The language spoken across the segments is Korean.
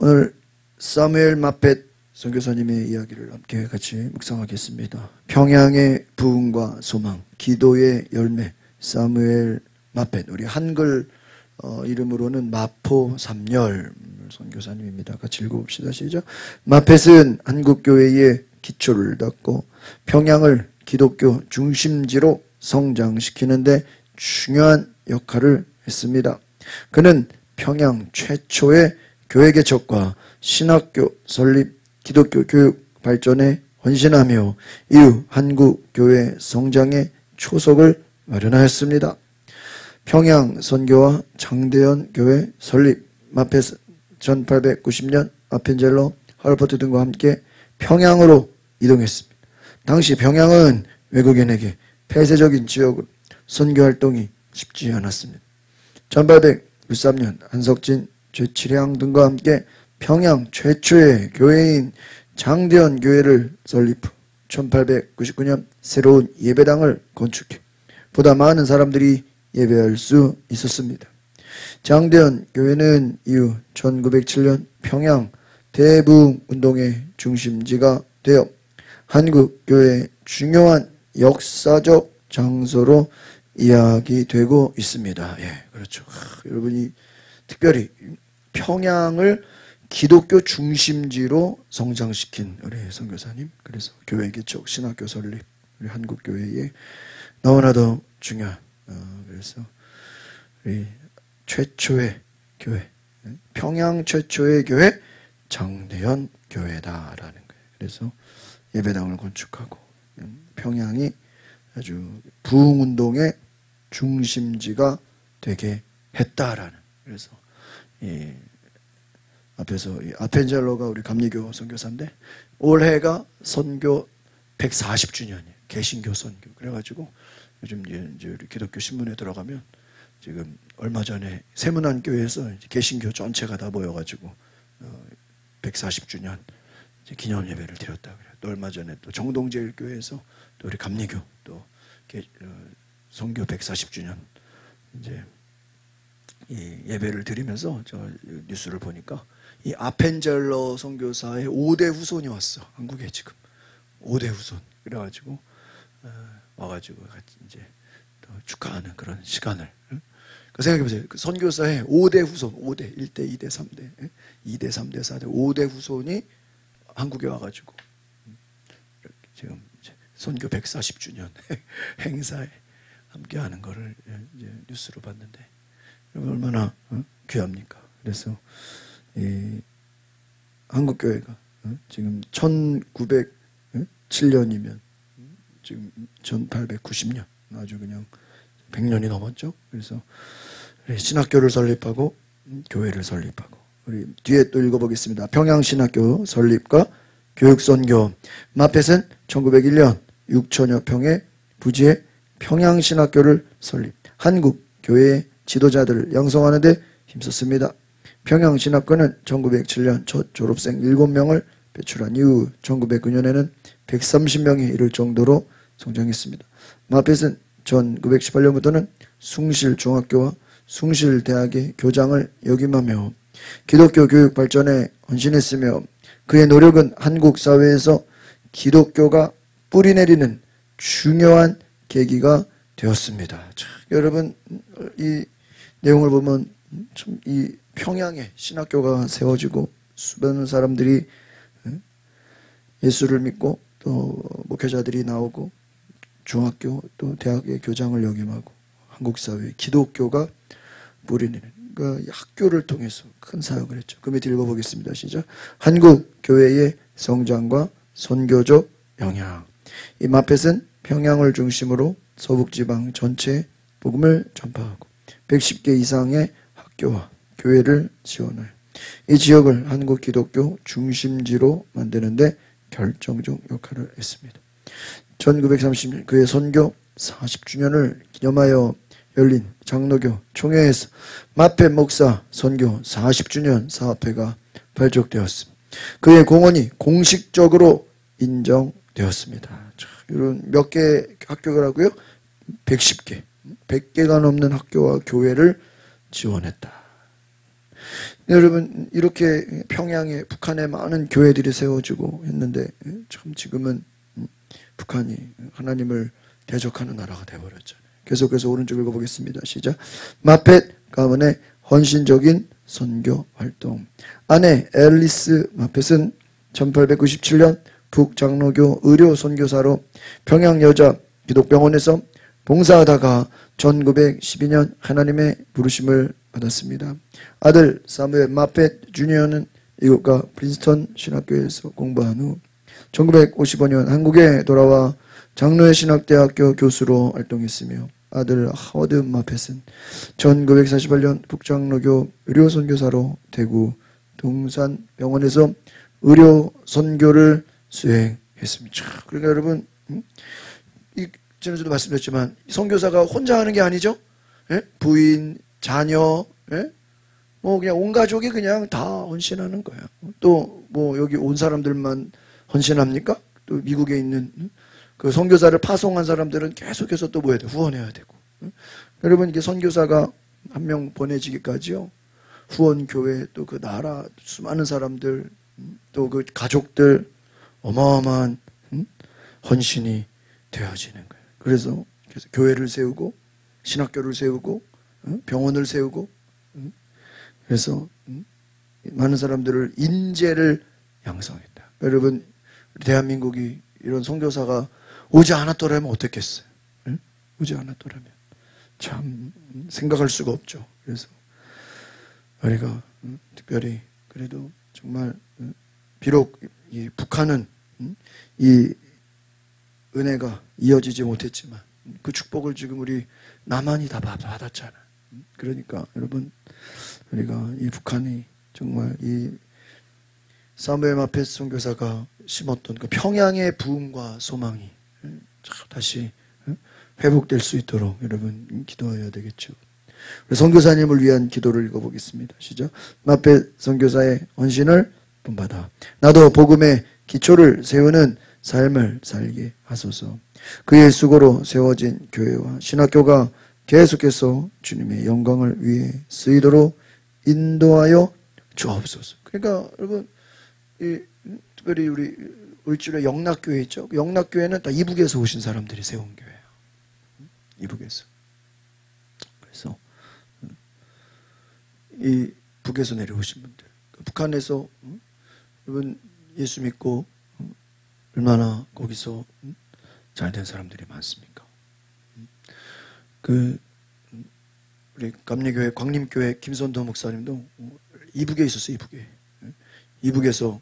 오늘 사무엘 마펫 선교사님의 이야기를 함께 같이 묵상하겠습니다. 평양의 부흥과 소망, 기도의 열매, 사무엘 마펫. 우리 한글 이름으로는 마포 삼열 선교사님입니다. 같이 읽어봅시다. 시작. 마펫은 한국교회의 기초를 닦고 평양을 기독교 중심지로 성장시키는데 중요한 역할을 했습니다. 그는 평양 최초의 교회 개척과 신학교 설립, 기독교 교육 발전에 헌신하며 이후 한국 교회 성장의 초석을 마련하였습니다. 평양 선교와 장대현 교회 설립, 마펫 1890년 아펜젤러, 할버트 등과 함께 평양으로 이동했습니다. 당시 평양은 외국인에게 폐쇄적인 지역으로 선교활동이 쉽지 않았습니다. 1893년 한석진, 최치량 등과 함께 평양 최초의 교회인 장대현 교회를 설립 후 1899년 새로운 예배당을 건축해 보다 많은 사람들이 예배할 수 있었습니다. 장대현 교회는 이후 1907년 평양 대부흥운동의 중심지가 되어 한국교회의 중요한 역사적 장소로 이야기되고 있습니다. 예, 그렇죠. 여러분이 특별히 평양을 기독교 중심지로 성장시킨 우리 선교사님, 그래서 교회 개척, 신학교 설립, 우리 한국교회의 너무나도 중요한 그래서 우리 최초의 교회, 평양 최초의 교회 장대현 교회다라는 거예요. 그래서 예배당을 건축하고 평양이 아주 부흥운동의 중심지가 되게 했다라는. 그래서 앞에서 아펜젤러가 우리 감리교 선교사인데 올해가 선교 140주년이에요. 개신교 선교. 그래가지고 요즘 이제 우리 기독교 신문에 들어가면 지금 얼마 전에 세문안교회에서 개신교 전체가 다 모여가지고 140주년 기념 예배를 드렸다 그래요. 또 얼마 전에 또 정동제일교회에서 또 우리 감리교 또 선교 140주년 이제 이 예배를 드리면서 저 뉴스를 보니까 이 아펜젤러 선교사의 5대 후손이 왔어. 한국에 지금 5대 후손. 그래가지고 와가지고 같이 이제 또 축하하는 그런 시간을. 그 생각해보세요. 그 선교사의 5대 후손, 5대, 1대, 2대, 3대, 2대, 3대, 4대, 5대 후손이 한국에 와가지고 지금 선교 140주년 행사에 함께하는 거를 이제 뉴스로 봤는데 얼마나 귀합니까? 그래서 이 한국교회가 지금 1907년이면 지금 1890년 아주 그냥 100년이 넘었죠. 그래서 신학교를 설립하고 교회를 설립하고 우리 뒤에 또 읽어보겠습니다. 평양신학교 설립과 교육선교. 마펫은 1901년 6천여 평의 부지에 평양신학교를 설립, 한국 교회의 지도자들을 양성하는 데 힘썼습니다. 평양신학교는 1907년 첫 졸업생 7명을 배출한 이후 1909년에는 130명이 이를 정도로 성장했습니다. 마펫은 1918년부터는 숭실중학교와 숭실대학의 교장을 역임하며 기독교 교육 발전에 헌신했으며 그의 노력은 한국 사회에서 기독교가 뿌리내리는 중요한 계기가 되었습니다. 자, 여러분 이 내용을 보면 참 이 평양에 신학교가 세워지고 수많은 사람들이 예수를 믿고 또 목회자들이 나오고 중학교 또 대학의 교장을 역임하고 한국 사회에 기독교가 뿌리내리는 그 학교를 통해서 큰 사역을 했죠. 그 밑에 읽어보겠습니다. 시작. 한국 교회의 성장과 선교적 영향. 이 마펫은 평양을 중심으로 서북지방 전체에 복음을 전파하고 110개 이상의 학교와 교회를 지원하여 이 지역을 한국 기독교 중심지로 만드는데 결정적 역할을 했습니다. 1930년 그의 선교 40주년을 기념하여 열린 장로교 총회에서 마펫 목사 선교 40주년 사업회가 발족되었습니다. 그의 공헌이 공식적으로 인정되었습니다. 이런 몇 개 학교라고요? 110개. 100개가 넘는 학교와 교회를 지원했다. 여러분, 이렇게 평양에 북한에 많은 교회들이 세워지고 했는데 참 지금은 북한이 하나님을 대적하는 나라가 되어버렸잖아요. 계속해서 오른쪽 읽어보겠습니다. 시작. 마펫 가문의 헌신적인 선교 활동. 아내 앨리스 마펫은 1897년 북장로교 의료 선교사로 평양 여자 기독병원에서 봉사하다가 1912년 하나님의 부르심을 받았습니다. 아들 사무엘 마펫 주니어는 미국과 프린스턴 신학교에서 공부한 후 1955년 한국에 돌아와 장로회 신학대학교 교수로 활동했으며 아들 하워드 마펫은 1948년 북장로교 의료선교사로 대구 동산병원에서 의료선교를 수행했습니다. 그러니까 여러분, 전에도 말씀드렸지만 선교사가 혼자 하는 게 아니죠. 예? 부인, 자녀, 예? 뭐 그냥 온 가족이 그냥 다 헌신하는 거예요. 또 뭐 여기 온 사람들만 헌신합니까? 또 미국에 있는 그 선교사를 파송한 사람들은 계속해서 또 뭐 해야 돼? 후원해야 되고. 여러분, 이게 선교사가 한 명 보내지기까지요. 후원 교회 또 그 나라 수많은 사람들 또 그 가족들 어마어마한 헌신이 되어지는 거예요. 그래서 교회를 세우고 신학교를 세우고 병원을 세우고 그래서 많은 사람들을 인재를 양성했다. 여러분, 대한민국이 이런 선교사가 오지 않았더라면 어땠겠어요? 오지 않았더라면 참 생각할 수가 없죠. 그래서 우리가 특별히 그래도 정말 비록 이 북한은 이 은혜가 이어지지 못했지만 그 축복을 지금 우리 남한이 다 받았잖아요. 그러니까 여러분, 우리가 이 북한이 정말 이 사무엘 마펫 선교사가 심었던 그 평양의 부흥과 소망이 다시 회복될 수 있도록 여러분 기도해야 되겠죠. 선교사님을 위한 기도를 읽어보겠습니다. 시작. 마펫 선교사의 헌신을 본받아 나도 복음의 기초를 세우는 삶을 살게 하소서. 그의 수고로 세워진 교회와 신학교가 계속해서 주님의 영광을 위해 쓰이도록 인도하여 주옵소서. 그러니까 여러분, 특별히 우리 울주의 영락교회 있죠. 영락교회는 다 이북에서 오신 사람들이 세운 교회예요. 이북에서. 그래서 이 북에서 내려오신 분들, 북한에서 여러분 예수 믿고 얼마나 거기서 잘된 사람들이 많습니까? 그 우리 감리교회 광림교회 김선도 목사님도 이북에 있었어요. 이북에. 이북에서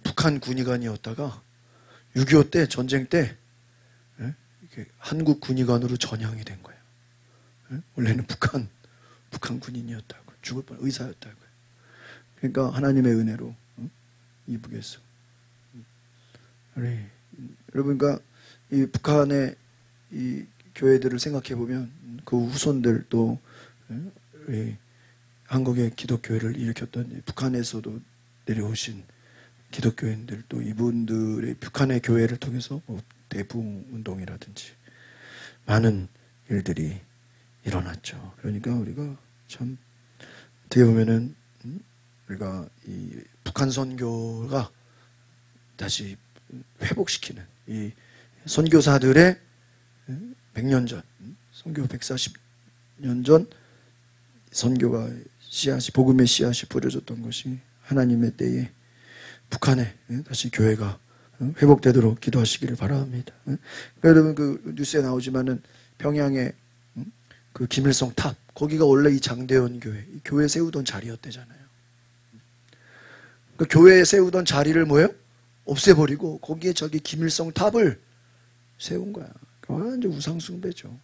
북한 군의관이었다가 6.25 때 전쟁 때 한국 군의관으로 전향이 된 거예요. 원래는 북한 군인이었다고, 죽을 뻔 의사였다고. 그러니까 하나님의 은혜로 이북에서 여러분, 그러니까 이 북한의 이 교회들을 생각해 보면 그 후손들 또 한국의 기독교회를 일으켰던 북한에서도 내려오신 기독교인들 또 이분들의 북한의 교회를 통해서 뭐 대부흥 운동이라든지 많은 일들이 일어났죠. 그러니까 우리가 참 어떻게 보면은 우리가 이 북한 선교가 다시 회복시키는 이 선교사들의 100년 전, 선교 140년 전 선교가 씨앗이, 복음의 씨앗이 뿌려졌던 것이 하나님의 때에 북한에 다시 교회가 회복되도록 기도하시기를 바랍니다. 여러분, 그 뉴스에 나오지만은 평양에 그 김일성 탑, 거기가 원래 이 장대원 교회, 이 교회 세우던 자리였대잖아요. 그 교회에 세우던 자리를 뭐예요? 없애버리고 거기에 저기 김일성 탑을 세운 거야. 완전 우상숭배죠.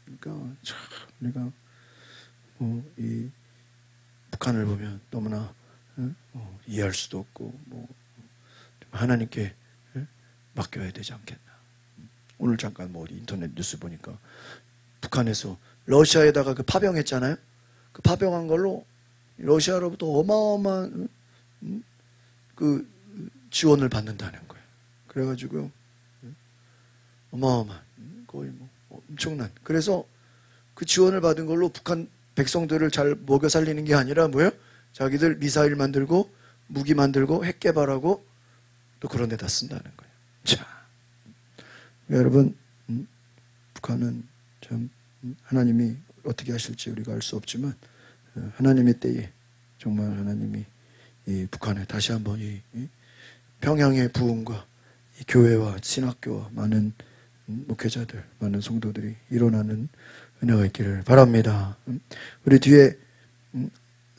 그러니까 참 우리가 이 북한을 보면 너무나 이해할 수도 없고 하나님께 맡겨야 되지 않겠나. 오늘 잠깐 뭐 인터넷 뉴스 보니까 북한에서 러시아에다가 그 파병했잖아요. 그 파병한 걸로 러시아로부터 어마어마한 그 지원을 받는다는 거예요. 그래가지고 어마어마한 거의 뭐 엄청난. 그래서 그 지원을 받은 걸로 북한 백성들을 잘 먹여 살리는 게 아니라 뭐예요? 자기들 미사일 만들고 무기 만들고 핵 개발하고 또 그런 데다 쓴다는 거예요. 자, 여러분, 북한은 참 하나님이 어떻게 하실지 우리가 알 수 없지만 하나님의 때에 정말 하나님이 이 북한에 다시 한번 이 평양의 부흥과 이 교회와 신학교와 많은 목회자들, 많은 성도들이 일어나는 은혜가 있기를 바랍니다. 우리 뒤에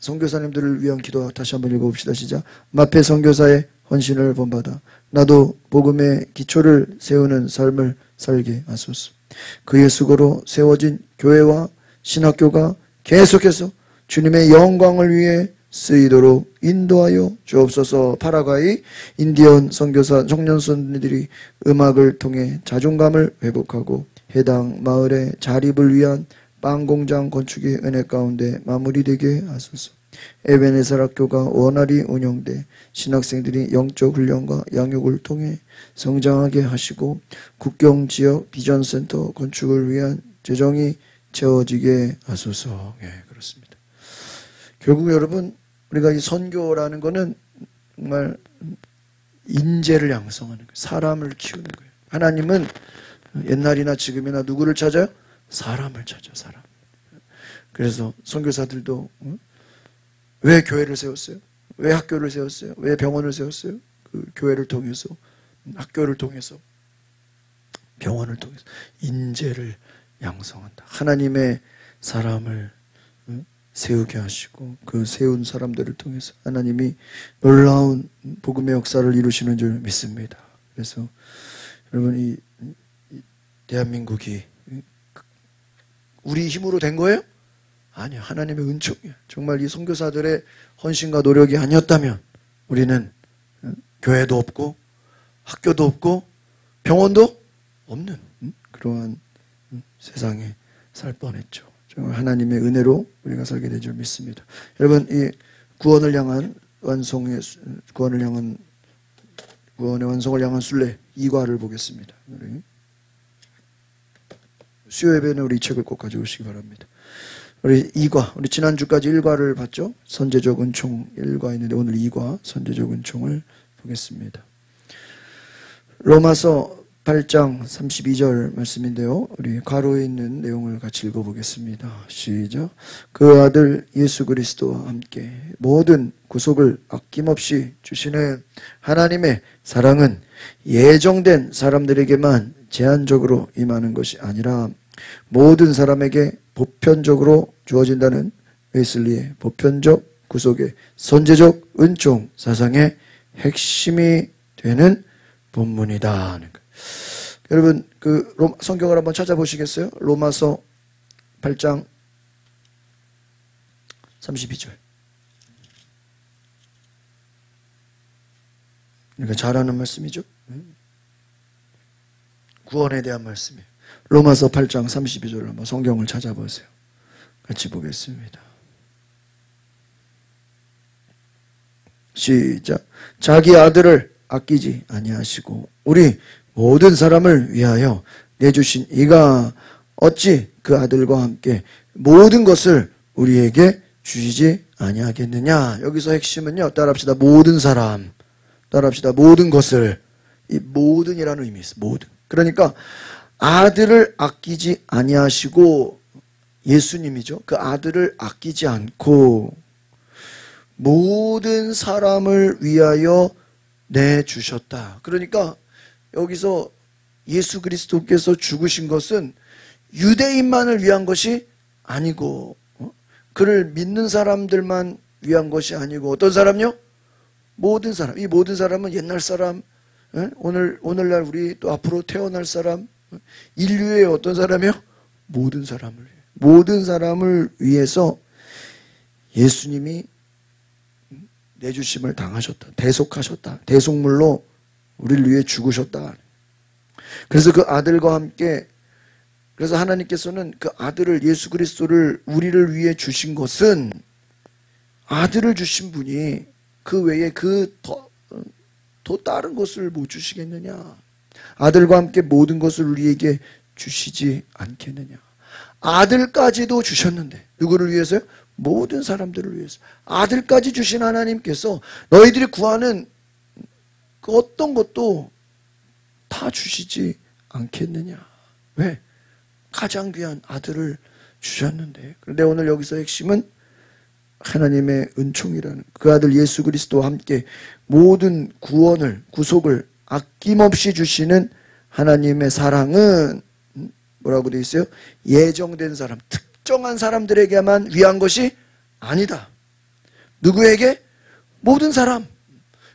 선교사님들을 위한 기도 다시 한번 읽어봅시다. 시작. 마페 선교사의 헌신을 본받아 나도 복음의 기초를 세우는 삶을 살게 하소서. 그의 수고로 세워진 교회와 신학교가 계속해서 주님의 영광을 위해 쓰이도록 인도하여 주옵소서. 파라과이 인디언 선교사 청년선들이 음악을 통해 자존감을 회복하고 해당 마을의 자립을 위한 빵 공장 건축의 은혜 가운데 마무리되게 하소서. 에베네셀 학교가 원활히 운영돼 신학생들이 영적 훈련과 양육을 통해 성장하게 하시고 국경 지역 비전센터 건축을 위한 재정이 채워지게 하소서. 예, 그렇습니다. 결국 여러분, 우리가 이 선교라는 거는 정말 인재를 양성하는 거예요. 사람을 키우는 거예요. 하나님은 옛날이나 지금이나 누구를 찾아요? 사람을 찾아, 사람. 그래서 선교사들도 왜 교회를 세웠어요? 왜 학교를 세웠어요? 왜 병원을 세웠어요? 그 교회를 통해서, 학교를 통해서, 병원을 통해서 인재를 양성한다. 하나님의 사람을 세우게 하시고 그 세운 사람들을 통해서 하나님이 놀라운 복음의 역사를 이루시는 줄 믿습니다. 그래서 여러분, 이 대한민국이 우리 힘으로 된 거예요? 아니요. 하나님의 은총이야. 정말 이 선교사들의 헌신과 노력이 아니었다면 우리는 교회도 없고 학교도 없고 병원도 없는 그러한 세상에 살 뻔했죠. 정말 하나님의 은혜로 우리가 살게 될 줄 믿습니다. 여러분, 이 구원을 향한 구원의 완성을 향한 순례 2과를 보겠습니다. 수요 예배는 우리 이 책을 꼭 가져오시기 바랍니다. 우리 2과, 우리 지난주까지 1과를 봤죠? 선제적 은총 1과 있는데 오늘 2과 선제적 은총을 보겠습니다. 로마서 8장 32절 말씀인데요. 우리 가로에 있는 내용을 같이 읽어보겠습니다. 시작. 그 아들 예수 그리스도와 함께 모든 구속을 아낌없이 주시는 하나님의 사랑은 예정된 사람들에게만 제한적으로 임하는 것이 아니라 모든 사람에게 보편적으로 주어진다는 웨슬리의 보편적 구속의 선제적 은총 사상의 핵심이 되는 본문이다. 여러분, 그 성경을 한번 찾아보시겠어요? 로마서 8장 32절. 그러니까 잘하는 말씀이죠. 구원에 대한 말씀이에요. 로마서 8장 32절을 한번 성경을 찾아보세요. 같이 보겠습니다. 시작. 자기 아들을 아끼지 아니하시고 우리 모든 사람을 위하여 내주신 이가 어찌 그 아들과 함께 모든 것을 우리에게 주시지 아니하겠느냐. 여기서 핵심은요, 따라합시다. 모든 사람, 따라합시다. 모든 것을. 이 모든이라는 의미 있어요. 모든. 그러니까 아들을 아끼지 아니하시고, 예수님이죠. 그 아들을 아끼지 않고 모든 사람을 위하여 내주셨다. 그러니까 여기서 예수 그리스도께서 죽으신 것은 유대인만을 위한 것이 아니고 그를 믿는 사람들만 위한 것이 아니고 어떤 사람요? 모든 사람. 이 모든 사람은 옛날 사람, 오늘날 우리 또 앞으로 태어날 사람, 인류의 어떤 사람이요? 모든 사람을 위해. 모든 사람을 위해서 예수님이 내주심을 당하셨다. 대속하셨다. 대속물로 우리를 위해 죽으셨다. 그래서 그 아들과 함께, 그래서 하나님께서는 그 아들을, 예수 그리스도를 우리를 위해 주신 것은 아들을 주신 분이 그 외에 더 다른 것을 못 주시겠느냐. 아들과 함께 모든 것을 우리에게 주시지 않겠느냐. 아들까지도 주셨는데 누구를 위해서요? 모든 사람들을 위해서 아들까지 주신 하나님께서 너희들이 구하는 그 어떤 것도 다 주시지 않겠느냐. 왜? 가장 귀한 아들을 주셨는데. 그런데 오늘 여기서 핵심은 하나님의 은총이라는 그 아들 예수 그리스도와 함께 모든 구원을, 구속을 아낌없이 주시는 하나님의 사랑은 뭐라고 되어 있어요? 예정된 사람, 특정한 사람들에게만 위한 것이 아니다. 누구에게? 모든 사람.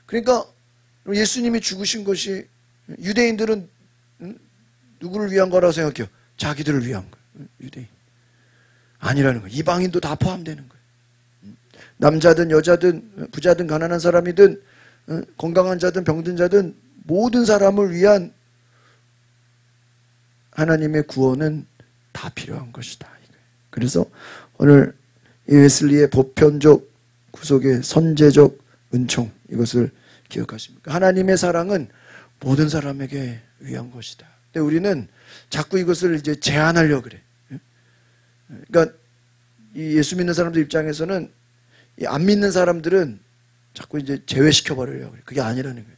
그러니까 예수님이 죽으신 것이 유대인들은 누구를 위한 거라고 생각해요? 자기들을 위한 거예요. 유대인. 아니라는 거예요. 이방인도 다 포함되는 거예요. 남자든 여자든 부자든 가난한 사람이든 건강한 자든 병든 자든 모든 사람을 위한 하나님의 구원은 다 필요한 것이다. 그래서 오늘 이 웨슬리의 보편적 구속의 선제적 은총, 이것을 기억하십니까? 하나님의 사랑은 모든 사람에게 위한 것이다. 근데 우리는 자꾸 이것을 이제 제한하려고 그래. 그러니까 이 예수 믿는 사람들 입장에서는 이 안 믿는 사람들은 자꾸 이제 제외시켜 버리려고 그래. 그게 아니라는 거예요.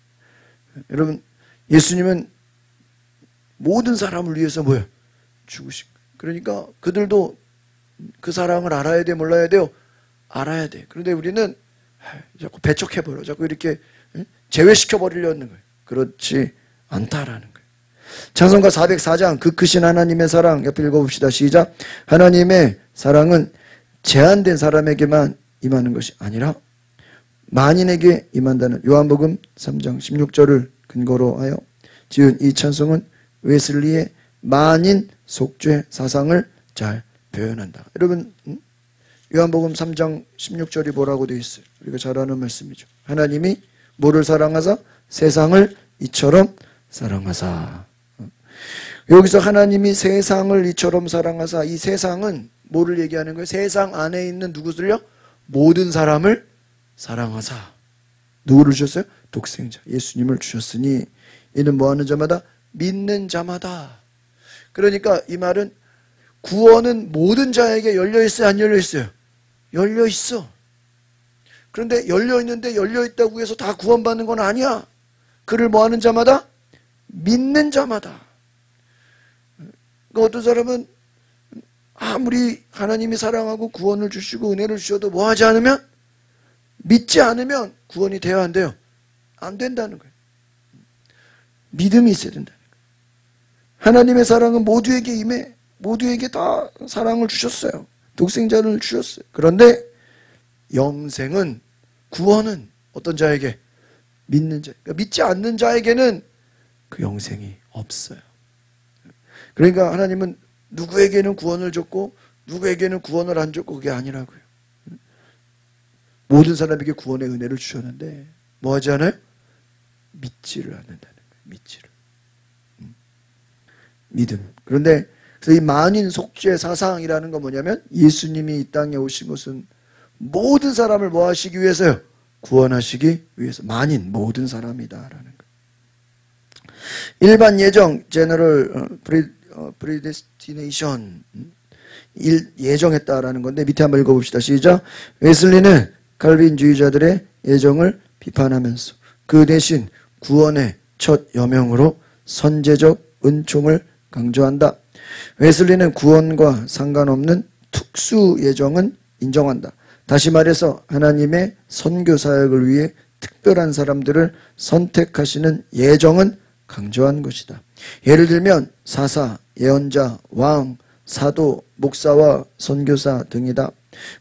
여러분, 예수님은 모든 사람을 위해서 뭐예요? 죽으신 거예요. 그러니까 그들도 그 사랑을 알아야 돼, 몰라야 돼요? 알아야 돼. 그런데 우리는 자꾸 배척해버려. 자꾸 이렇게 제외시켜버리려는 거예요. 그렇지 않다라는 거예요. 찬송가 404장, 그 크신 하나님의 사랑, 옆에 읽어봅시다. 시작. 하나님의 사랑은 제한된 사람에게만 임하는 것이 아니라 만인에게 임한다는 요한복음 3장 16절을 근거로 하여 지은 이 찬송은 웨슬리의 만인 속죄 사상을 잘 표현한다. 여러분, 요한복음 3장 16절이 뭐라고 되어 있어요? 우리가 잘 아는 말씀이죠. 하나님이 뭐를 사랑하사? 세상을 이처럼 사랑하사. 여기서 하나님이 세상을 이처럼 사랑하사, 이 세상은 뭐를 얘기하는 거예요? 세상 안에 있는 누구들요? 모든 사람을 사랑하사. 누구를 주셨어요? 독생자 예수님을 주셨으니 이는 뭐하는 자마다? 믿는 자마다. 그러니까 이 말은 구원은 모든 자에게 열려있어요? 안 열려있어요? 열려있어. 그런데 열려있는데 열려있다고 해서 다 구원받는 건 아니야. 그를 뭐하는 자마다? 믿는 자마다. 그러니까 어떤 사람은 아무리 하나님이 사랑하고 구원을 주시고 은혜를 주셔도 뭐하지 않으면, 믿지 않으면 구원이 돼야 안 돼요? 안 된다는 거예요. 믿음이 있어야 된다는 거예요. 하나님의 사랑은 모두에게 임해 모두에게 다 사랑을 주셨어요. 독생자를 주셨어요. 그런데 영생은, 구원은 어떤 자에게? 믿는 자. 그러니까 믿지 않는 자에게는 그 영생이 없어요. 그러니까 하나님은 누구에게는 구원을 줬고 누구에게는 구원을 안 줬고 그게 아니라고요. 모든 사람에게 구원의 은혜를 주셨는데 뭐 하지 않아요? 믿지를 않는다는 거예요. 믿지를. 믿음. 그런데 그래서 이 만인 속죄 사상이라는 건 뭐냐면 예수님이 이 땅에 오신 것은 모든 사람을 뭐 하시기 위해서요? 구원하시기 위해서. 만인, 모든 사람이다라는 거예요. 일반 예정, general predestination, 예정했다라는 건데 밑에 한번 읽어봅시다. 시작. 웨슬리는 칼빈주의자들의 예정을 비판하면서 그 대신 구원의 첫 여명으로 선제적 은총을 강조한다. 웨슬리는 구원과 상관없는 특수 예정은 인정한다. 다시 말해서 하나님의 선교 사역을 위해 특별한 사람들을 선택하시는 예정은 강조한 것이다. 예를 들면 사사, 예언자, 왕, 사도, 목사와 선교사 등이다.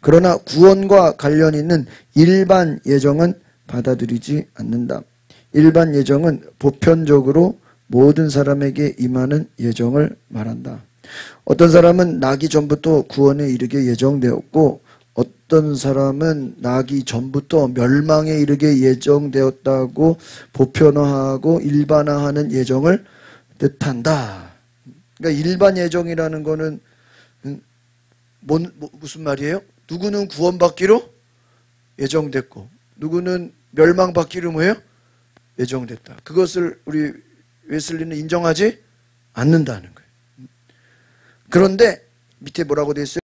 그러나 구원과 관련 있는 일반 예정은 받아들이지 않는다. 일반 예정은 보편적으로 모든 사람에게 임하는 예정을 말한다. 어떤 사람은 나기 전부터 구원에 이르게 예정되었고 어떤 사람은 나기 전부터 멸망에 이르게 예정되었다고 보편화하고 일반화하는 예정을 뜻한다. 그러니까 일반 예정이라는 거는 무슨 말이에요? 누구는 구원받기로 예정됐고 누구는 멸망받기로 뭐예요? 예정됐다. 그것을 우리 웨슬리는 인정하지 않는다는 거예요. 그런데 밑에 뭐라고 되어 있어요?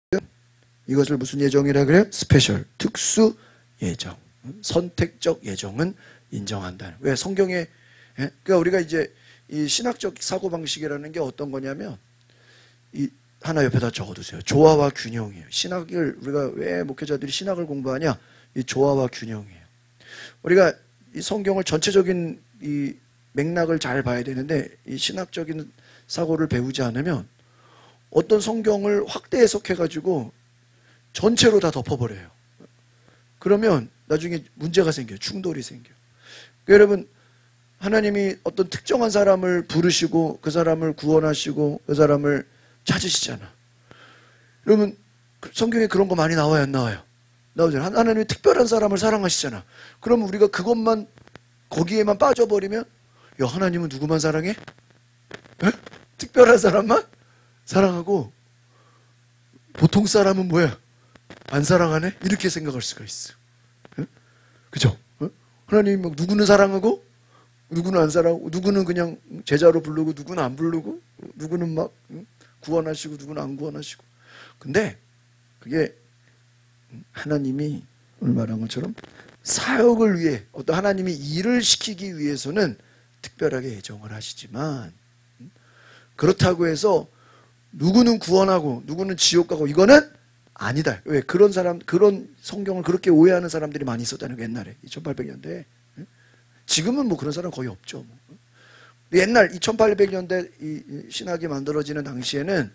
이것을 무슨 예정이라 그래요? 스페셜, 특수 예정, 선택적 예정은 인정한다. 왜? 성경에, 예? 그러니까 우리가 이제 이 신학적 사고방식이라는 게 어떤 거냐면, 이 하나 옆에다 적어두세요. 조화와 균형이에요. 신학을, 우리가 왜 목회자들이 신학을 공부하냐? 이 조화와 균형이에요. 우리가 이 성경을 전체적인 이 맥락을 잘 봐야 되는데, 이 신학적인 사고를 배우지 않으면 어떤 성경을 확대 해석해가지고 전체로 다 덮어버려요. 그러면 나중에 문제가 생겨요. 충돌이 생겨요. 그러니까 여러분, 하나님이 어떤 특정한 사람을 부르시고 그 사람을 구원하시고 그 사람을 찾으시잖아. 여러분, 성경에 그런 거 많이 나와요, 안 나와요? 나오잖아. 하나님이 특별한 사람을 사랑하시잖아. 그럼 우리가 그것만, 거기에만 빠져버리면, 야, 하나님은 누구만 사랑해? 에? 특별한 사람만 사랑하고 보통 사람은 뭐야? 안 사랑하네? 이렇게 생각할 수가 있어. 에? 그죠? 하나님이 막 누구는 사랑하고 누구는 안 사랑하고, 누구는 그냥 제자로 부르고 누구는 안 부르고, 누구는 막 구원하시고 누구는 안 구원하시고. 근데 그게 하나님이 오늘 말한 것처럼 사역을 위해, 어떤 하나님이 일을 시키기 위해서는 특별하게 예정을 하시지만, 그렇다고 해서 누구는 구원하고 누구는 지옥 가고 이거는 아니다. 왜? 그런 사람, 그런 성경을 그렇게 오해하는 사람들이 많이 있었다는 거, 옛날에 2800년대에. 지금은 뭐 그런 사람 거의 없죠. 옛날 2800년대 이 신학이 만들어지는 당시에는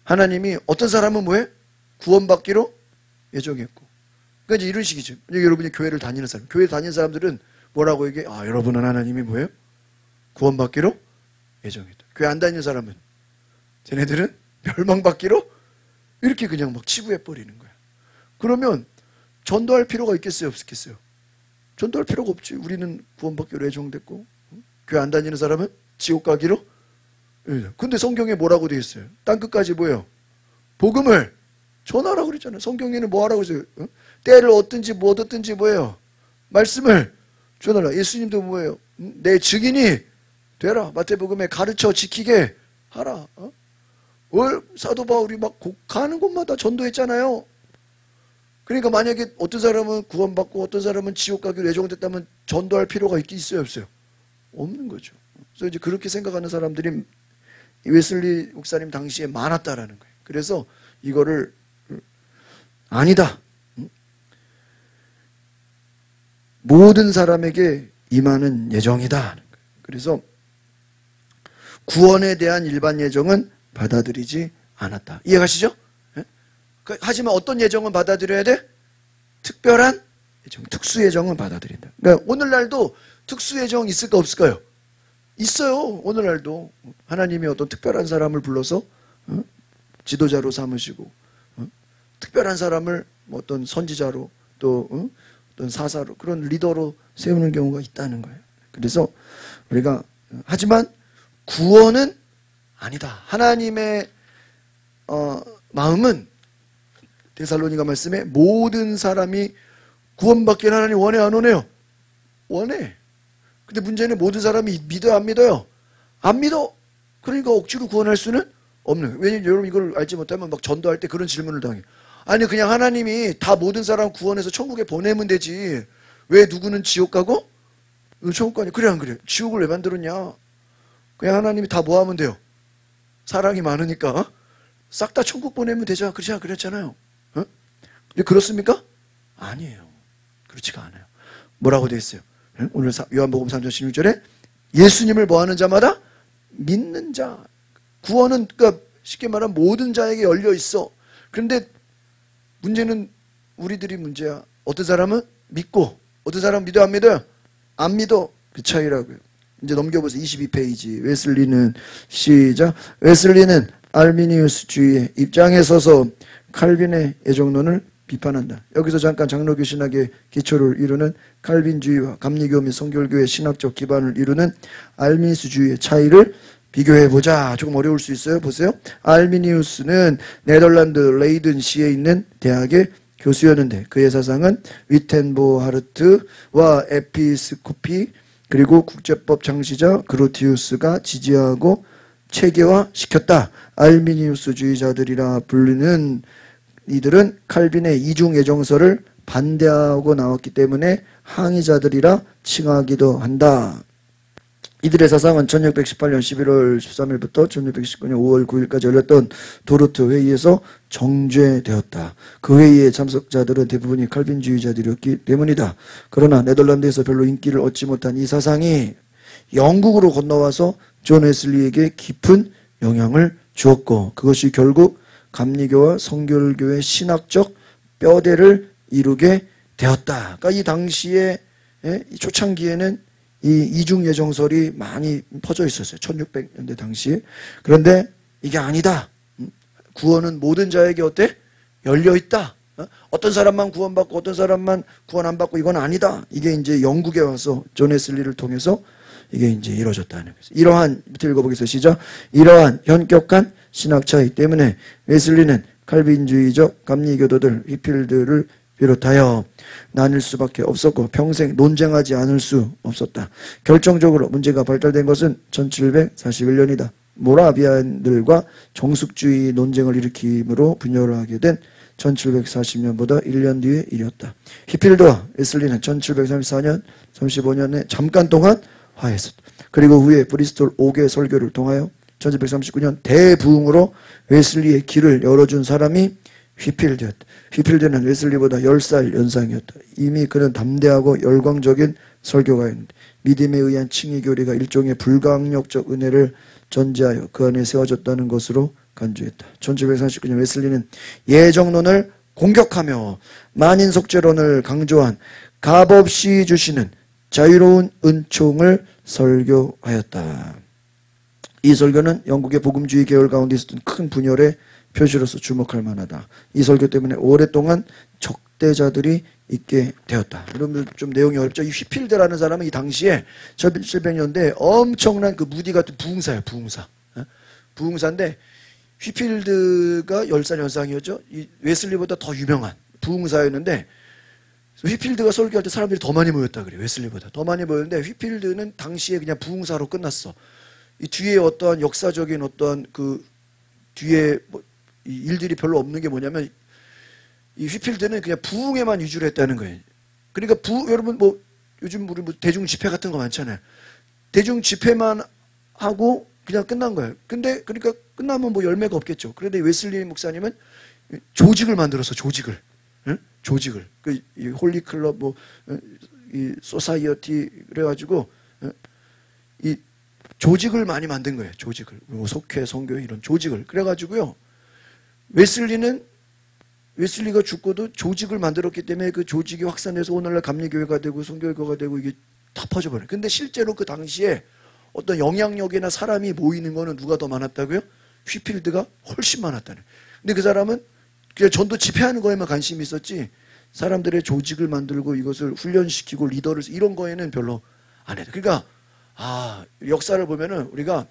하나님이 어떤 사람은 뭐해? 구원받기로 예정했고. 그러니까 이제 이런 식이죠. 여러분이 교회를 다니는 사람, 교회 다니는 사람들은 뭐라고 얘기해? 아, 여러분은 하나님이 뭐예요? 구원받기로 예정했다. 교회 안 다니는 사람은 쟤네들은 멸망받기로 이렇게 그냥 막 치부해버리는 거야. 그러면 전도할 필요가 있겠어요? 없겠어요? 전도할 필요가 없지. 우리는 구원받기로 예정됐고, 교회 안 다니는 사람은 지옥 가기로. 근데 성경에 뭐라고 되어 있어요? 땅끝까지 뭐예요? 복음을 전하라고 그랬잖아요. 성경에는 뭐 하라고 했어요? 때를 얻든지 뭐 얻든지 뭐예요? 말씀을 전하라. 예수님도 뭐예요? 내 증인이 되라. 마태복음에 가르쳐 지키게 하라. 사도 바울이 막 가는 곳마다 전도했잖아요. 그러니까 만약에 어떤 사람은 구원받고 어떤 사람은 지옥 가기로 예정됐다면 전도할 필요가 있어요, 없어요? 없는 거죠. 그래서 이제 그렇게 생각하는 사람들이 웨슬리 목사님 당시에 많았다라는 거예요. 그래서 이거를 아니다. 모든 사람에게 임하는 예정이다. 그래서 구원에 대한 일반 예정은 받아들이지 않았다. 이해가시죠? 하지만 어떤 예정은 받아들여야 돼? 특별한 예정, 특수 예정은 받아들인다. 그러니까 오늘날도 특수 예정 있을까 없을까요? 있어요. 오늘날도 하나님이 어떤 특별한 사람을 불러서 지도자로 삼으시고, 특별한 사람을 어떤 선지자로 또 어떤 사사로, 그런 리더로 세우는 경우가 있다는 거예요. 그래서 우리가, 하지만 구원은 아니다. 하나님의 마음은 데살로니가 말씀에 모든 사람이 구원받기를 하나님 원해 안 원해요? 원해. 근데 문제는 모든 사람이 믿어요 안 믿어요? 안 믿어. 그러니까 억지로 구원할 수는 없는 거예요. 왜냐면 여러분 이걸 알지 못하면 막 전도할 때 그런 질문을 당해요. 아니 그냥 하나님이 다 모든 사람 구원해서 천국에 보내면 되지. 왜 누구는 지옥 가고 천국 가냐? 그래 안 그래? 지옥을 왜 만들었냐? 그냥 하나님이 다 뭐 하면 돼요? 사랑이 많으니까 싹 다 천국 보내면 되죠. 그랬잖아요. 근데 그렇습니까? 아니에요. 그렇지가 않아요. 뭐라고 되어 있어요? 오늘 요한복음 3장 16절에 예수님을 뭐하는 자마다 믿는 자. 구원은 그러니까 쉽게 말하면 모든 자에게 열려 있어. 그런데 문제는 우리들이 문제야. 어떤 사람은 믿고 어떤 사람은 믿어 안 믿어요? 안 믿어. 그 차이라고요. 이제 넘겨보세요. 22페이지. 웨슬리는 시작. 웨슬리는 알미니우스주의의 입장에 서서 칼빈의 예정론을 비판한다. 여기서 잠깐 장로교 신학의 기초를 이루는 칼빈주의와 감리교 및 성결교의 신학적 기반을 이루는 알미니우스주의의 차이를 비교해보자. 조금 어려울 수 있어요. 보세요. 알미니우스는 네덜란드 레이든시에 있는 대학의 교수였는데 그의 사상은 위텐보하르트와 에피스코피 그리고 국제법 창시자 그로티우스가 지지하고 체계화시켰다. 알미니우스주의자들이라 불리는 이들은 칼빈의 이중 예정설을 반대하고 나왔기 때문에 항의자들이라 칭하기도 한다. 이들의 사상은 1618년 11월 13일부터 1619년 5월 9일까지 열렸던 도르트 회의에서 정죄되었다. 그 회의의 참석자들은 대부분이 칼빈주의자들이었기 때문이다. 그러나 네덜란드에서 별로 인기를 얻지 못한 이 사상이 영국으로 건너와서 존 웨슬리에게 깊은 영향을 주었고, 그것이 결국 감리교와 성결교의 신학적 뼈대를 이루게 되었다. 그러니까 이 당시에 초창기에는 이 이중예정설이 많이 퍼져 있었어요. 1600년대 당시에. 그런데 이게 아니다. 구원은 모든 자에게 어때? 열려있다. 어떤 사람만 구원받고 어떤 사람만 구원 안 받고 이건 아니다. 이게 이제 영국에 와서 존 웨슬리를 통해서 이게 이제 이루어졌다는 거예요. 이러한, 밑에 읽어보겠습니다. 시작. 이러한 현격한 신학 차이 때문에 웨슬리는 칼빈주의적 감리교도들, 휘필드를 비롯하여 나뉠 수밖에 없었고 평생 논쟁하지 않을 수 없었다. 결정적으로 문제가 발달된 것은 1741년이다. 모라비안들과 정숙주의 논쟁을 일으킴으로 분열을 하게 된 1740년보다 1년 뒤의 일이었다. 히필드와 웨슬리는 1734년, 35년에 잠깐 동안 화해했었다. 그리고 후에 브리스톨 5개 설교를 통하여 1739년 대부흥으로 웨슬리의 길을 열어준 사람이 휘필드였다. 휘필드는 웨슬리보다 10살 연상이었다. 이미 그는 담대하고 열광적인 설교가였는데 믿음에 의한 칭의 교리가 일종의 불가항력적 은혜를 전제하여 그 안에 세워졌다는 것으로 간주했다. 1739년 웨슬리는 예정론을 공격하며 만인속죄론을 강조한 값없이 주시는 자유로운 은총을 설교하였다. 이 설교는 영국의 복음주의 계열 가운데 있었던 큰 분열의 표시로서 주목할 만하다. 이 설교 때문에 오랫동안 적대자들이 있게 되었다. 여러분들 좀 내용이 어렵죠? 이 휘필드라는 사람은 이 당시에 1700년대에 엄청난 그 무디 같은 부흥사예요. 부흥사. 부흥사인데 휘필드가 10살 연상이었죠. 이 웨슬리보다 더 유명한 부흥사였는데 휘필드가 설교할 때 사람들이 더 많이 모였다 그래요. 웨슬리보다 더 많이 모였는데 휘필드는 당시에 그냥 부흥사로 끝났어. 이 뒤에 어떠한 역사적인 어떠한 그 뒤에 뭐 일들이 별로 없는 게 뭐냐면 이 휘필드는 그냥 부흥에만 위주로 했다는 거예요. 그러니까 여러분 뭐 요즘 우리 뭐 대중 집회 같은 거 많잖아요. 대중 집회만 하고 그냥 끝난 거예요. 근데 그러니까 끝나면 뭐 열매가 없겠죠. 그런데 웨슬리 목사님은 조직을 만들어서 조직을, 응? 조직을 그 홀리 클럽 뭐 이 소사이어티 그래가지고 이 조직을 많이 만든 거예요. 조직을 뭐 속회, 성교회 이런 조직을 그래가지고요. 웨슬리가 죽고도 조직을 만들었기 때문에 그 조직이 확산해서 오늘날 감리교회가 되고 성교회가 되고 이게 다 퍼져버려요. 근데 실제로 그 당시에 어떤 영향력이나 사람이 모이는 거는 누가 더 많았다고요? 휘필드가 훨씬 많았다는. 근데 그 사람은 그냥 전도 집회하는 거에만 관심이 있었지 사람들의 조직을 만들고 이것을 훈련시키고 리더를 이런 거에는 별로 안 해요. 그러니까 역사를 보면은 우리가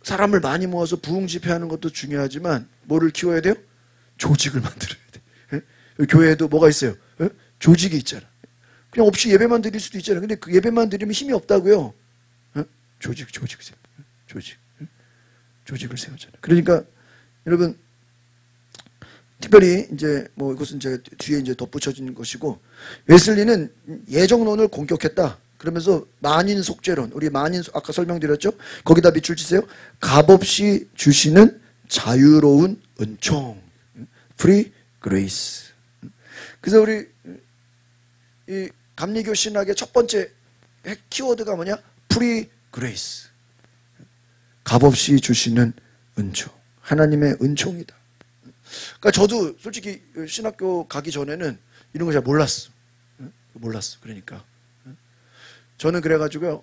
사람을 많이 모아서 부흥 집회하는 것도 중요하지만 뭐를 키워야 돼요? 조직을 만들어야 돼. 교회에도 뭐가 있어요? 조직이 있잖아. 그냥 없이 예배만 드릴 수도 있잖아요. 근데 그 예배만 드리면 힘이 없다고요. 조직을 세우잖아요. 그러니까 여러분 특별히 이제 뭐 이것은 제가 뒤에 이제 덧붙여진 것이고 웨슬리는 예정론을 공격했다. 그러면서 만인 속죄론, 우리 만인 아까 설명드렸죠? 거기다 밑줄 치세요. 값없이 주시는 자유로운 은총, free grace. 그래서 우리 이 감리교 신학의 첫 번째 키워드가 뭐냐? free grace. 값없이 주시는 은총, 하나님의 은총이다. 그러니까 저도 솔직히 신학교 가기 전에는 이런 거 잘 몰랐어. 그러니까. 저는 그래가지고요,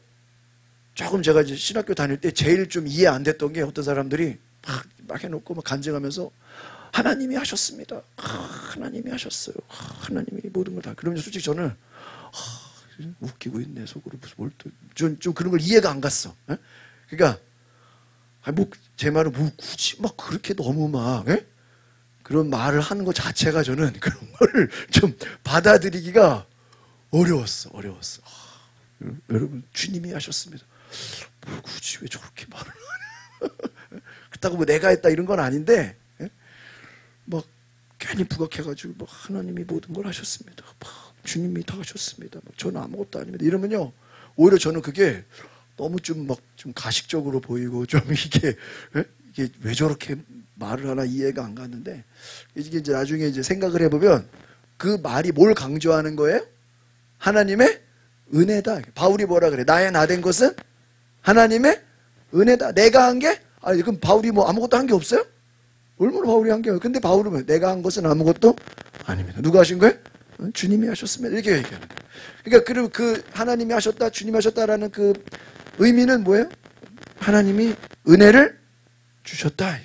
조금 제가 이제 신학교 다닐 때 제일 좀 이해 안 됐던 게 어떤 사람들이 막 해놓고 막 간증하면서 하나님이 하셨습니다. 하나님이 하셨어요. 하나님이 모든 걸 다. 그러면 솔직히 저는 웃기고 있네 속으로 무슨 뭘 또 좀 그런 걸 이해가 안 갔어. 그러니까 뭐 제 말은 뭐 굳이 막 그렇게 너무 막 그런 말을 하는 것 자체가 저는 그런 걸 좀 받아들이기가 어려웠어. 여러분 주님이 하셨습니다. 뭐 굳이 왜 저렇게 말을 하냐. 그렇다고 뭐 내가 했다 이런 건 아닌데 막 괜히 부각해가지고 막 하나님이 모든 걸 하셨습니다. 막 주님이 다 하셨습니다. 막 저는 아무것도 아닙니다. 이러면요, 오히려 저는 그게 너무 좀 가식적으로 보이고 좀 이게 왜 저렇게 말을 하나 이해가 안 갔는데, 이게 이제 나중에 이제 생각을 해보면 그 말이 뭘 강조하는 거예요? 하나님의 은혜다. 바울이 뭐라 그래? 나의 나 된 것은 하나님의 은혜다. 내가 한 게? 아니, 그럼 바울이 뭐 아무것도 한 게 없어요? 얼마나 바울이 한 게요? 근데 바울은 뭐 내가 한 것은 아무것도 아닙니다. 누가 하신 거예요? 주님이 하셨습니다. 이렇게 얘기하는 거예요. 그러니까 그리고 그 하나님이 하셨다, 주님이 하셨다라는 그 의미는 뭐예요? 하나님이 은혜를 주셨다.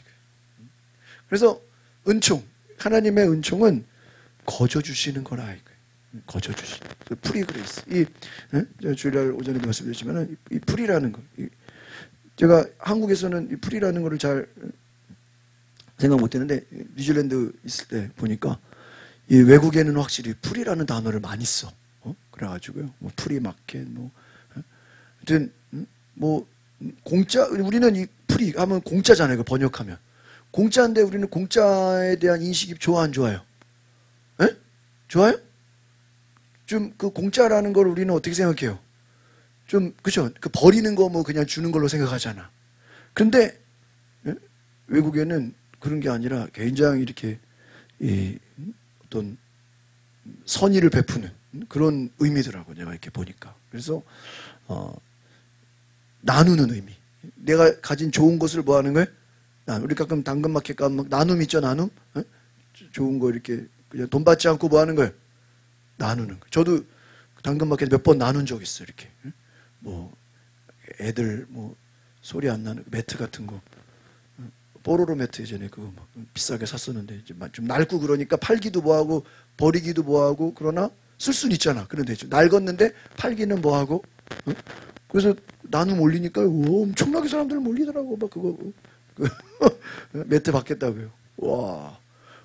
그래서 은총, 하나님의 은총은 거저 주시는 거라 이거예요. 거저 주시는. 프리 그레이스. 주일날 오전에도 말씀드렸지만 이 프리라는 거. 제가 한국에서는 이 프리라는 거를 잘 생각 못 했는데 뉴질랜드 있을 때 보니까 이 외국에는 확실히 프리라는 단어를 많이 써. 그래가지고요. 뭐 프리 마켓 아무튼 뭐 공짜, 우리는 이 프리 하면 공짜잖아요. 번역하면 공짜인데 우리는 공짜에 대한 인식이 좋아 안 좋아요? 에? 좋아요? 좀 그 공짜라는 걸 우리는 어떻게 생각해요? 좀 그죠? 그 버리는 거 뭐 그냥 주는 걸로 생각하잖아. 근데 외국에는 그런 게 아니라 굉장히 이렇게 어떤 선의를 베푸는 그런 의미더라고, 내가 이렇게 보니까. 그래서 나누는 의미. 내가 가진 좋은 것을 뭐 하는 거예요? 우리 가끔 당근마켓 가면 나눔 있죠, 나눔? 좋은 거 이렇게 그냥 돈 받지 않고 뭐 하는 거예요? 나누는 거. 저도 당근마켓 몇 번 나눈 적 있어요, 이렇게. 뭐 애들 뭐 소리 안 나는 매트 같은 거, 뽀로로 매트 예전에 그거 막 비싸게 샀었는데 이제 좀 낡고 그러니까 팔기도 뭐하고 버리기도 뭐하고, 그러나 쓸 수는 있잖아. 그런데 좀 낡았는데 팔기는 뭐하고. 그래서 나눔 올리니까 엄청나게 사람들 몰리더라고. 막 그거 매트 받겠다고요. 와.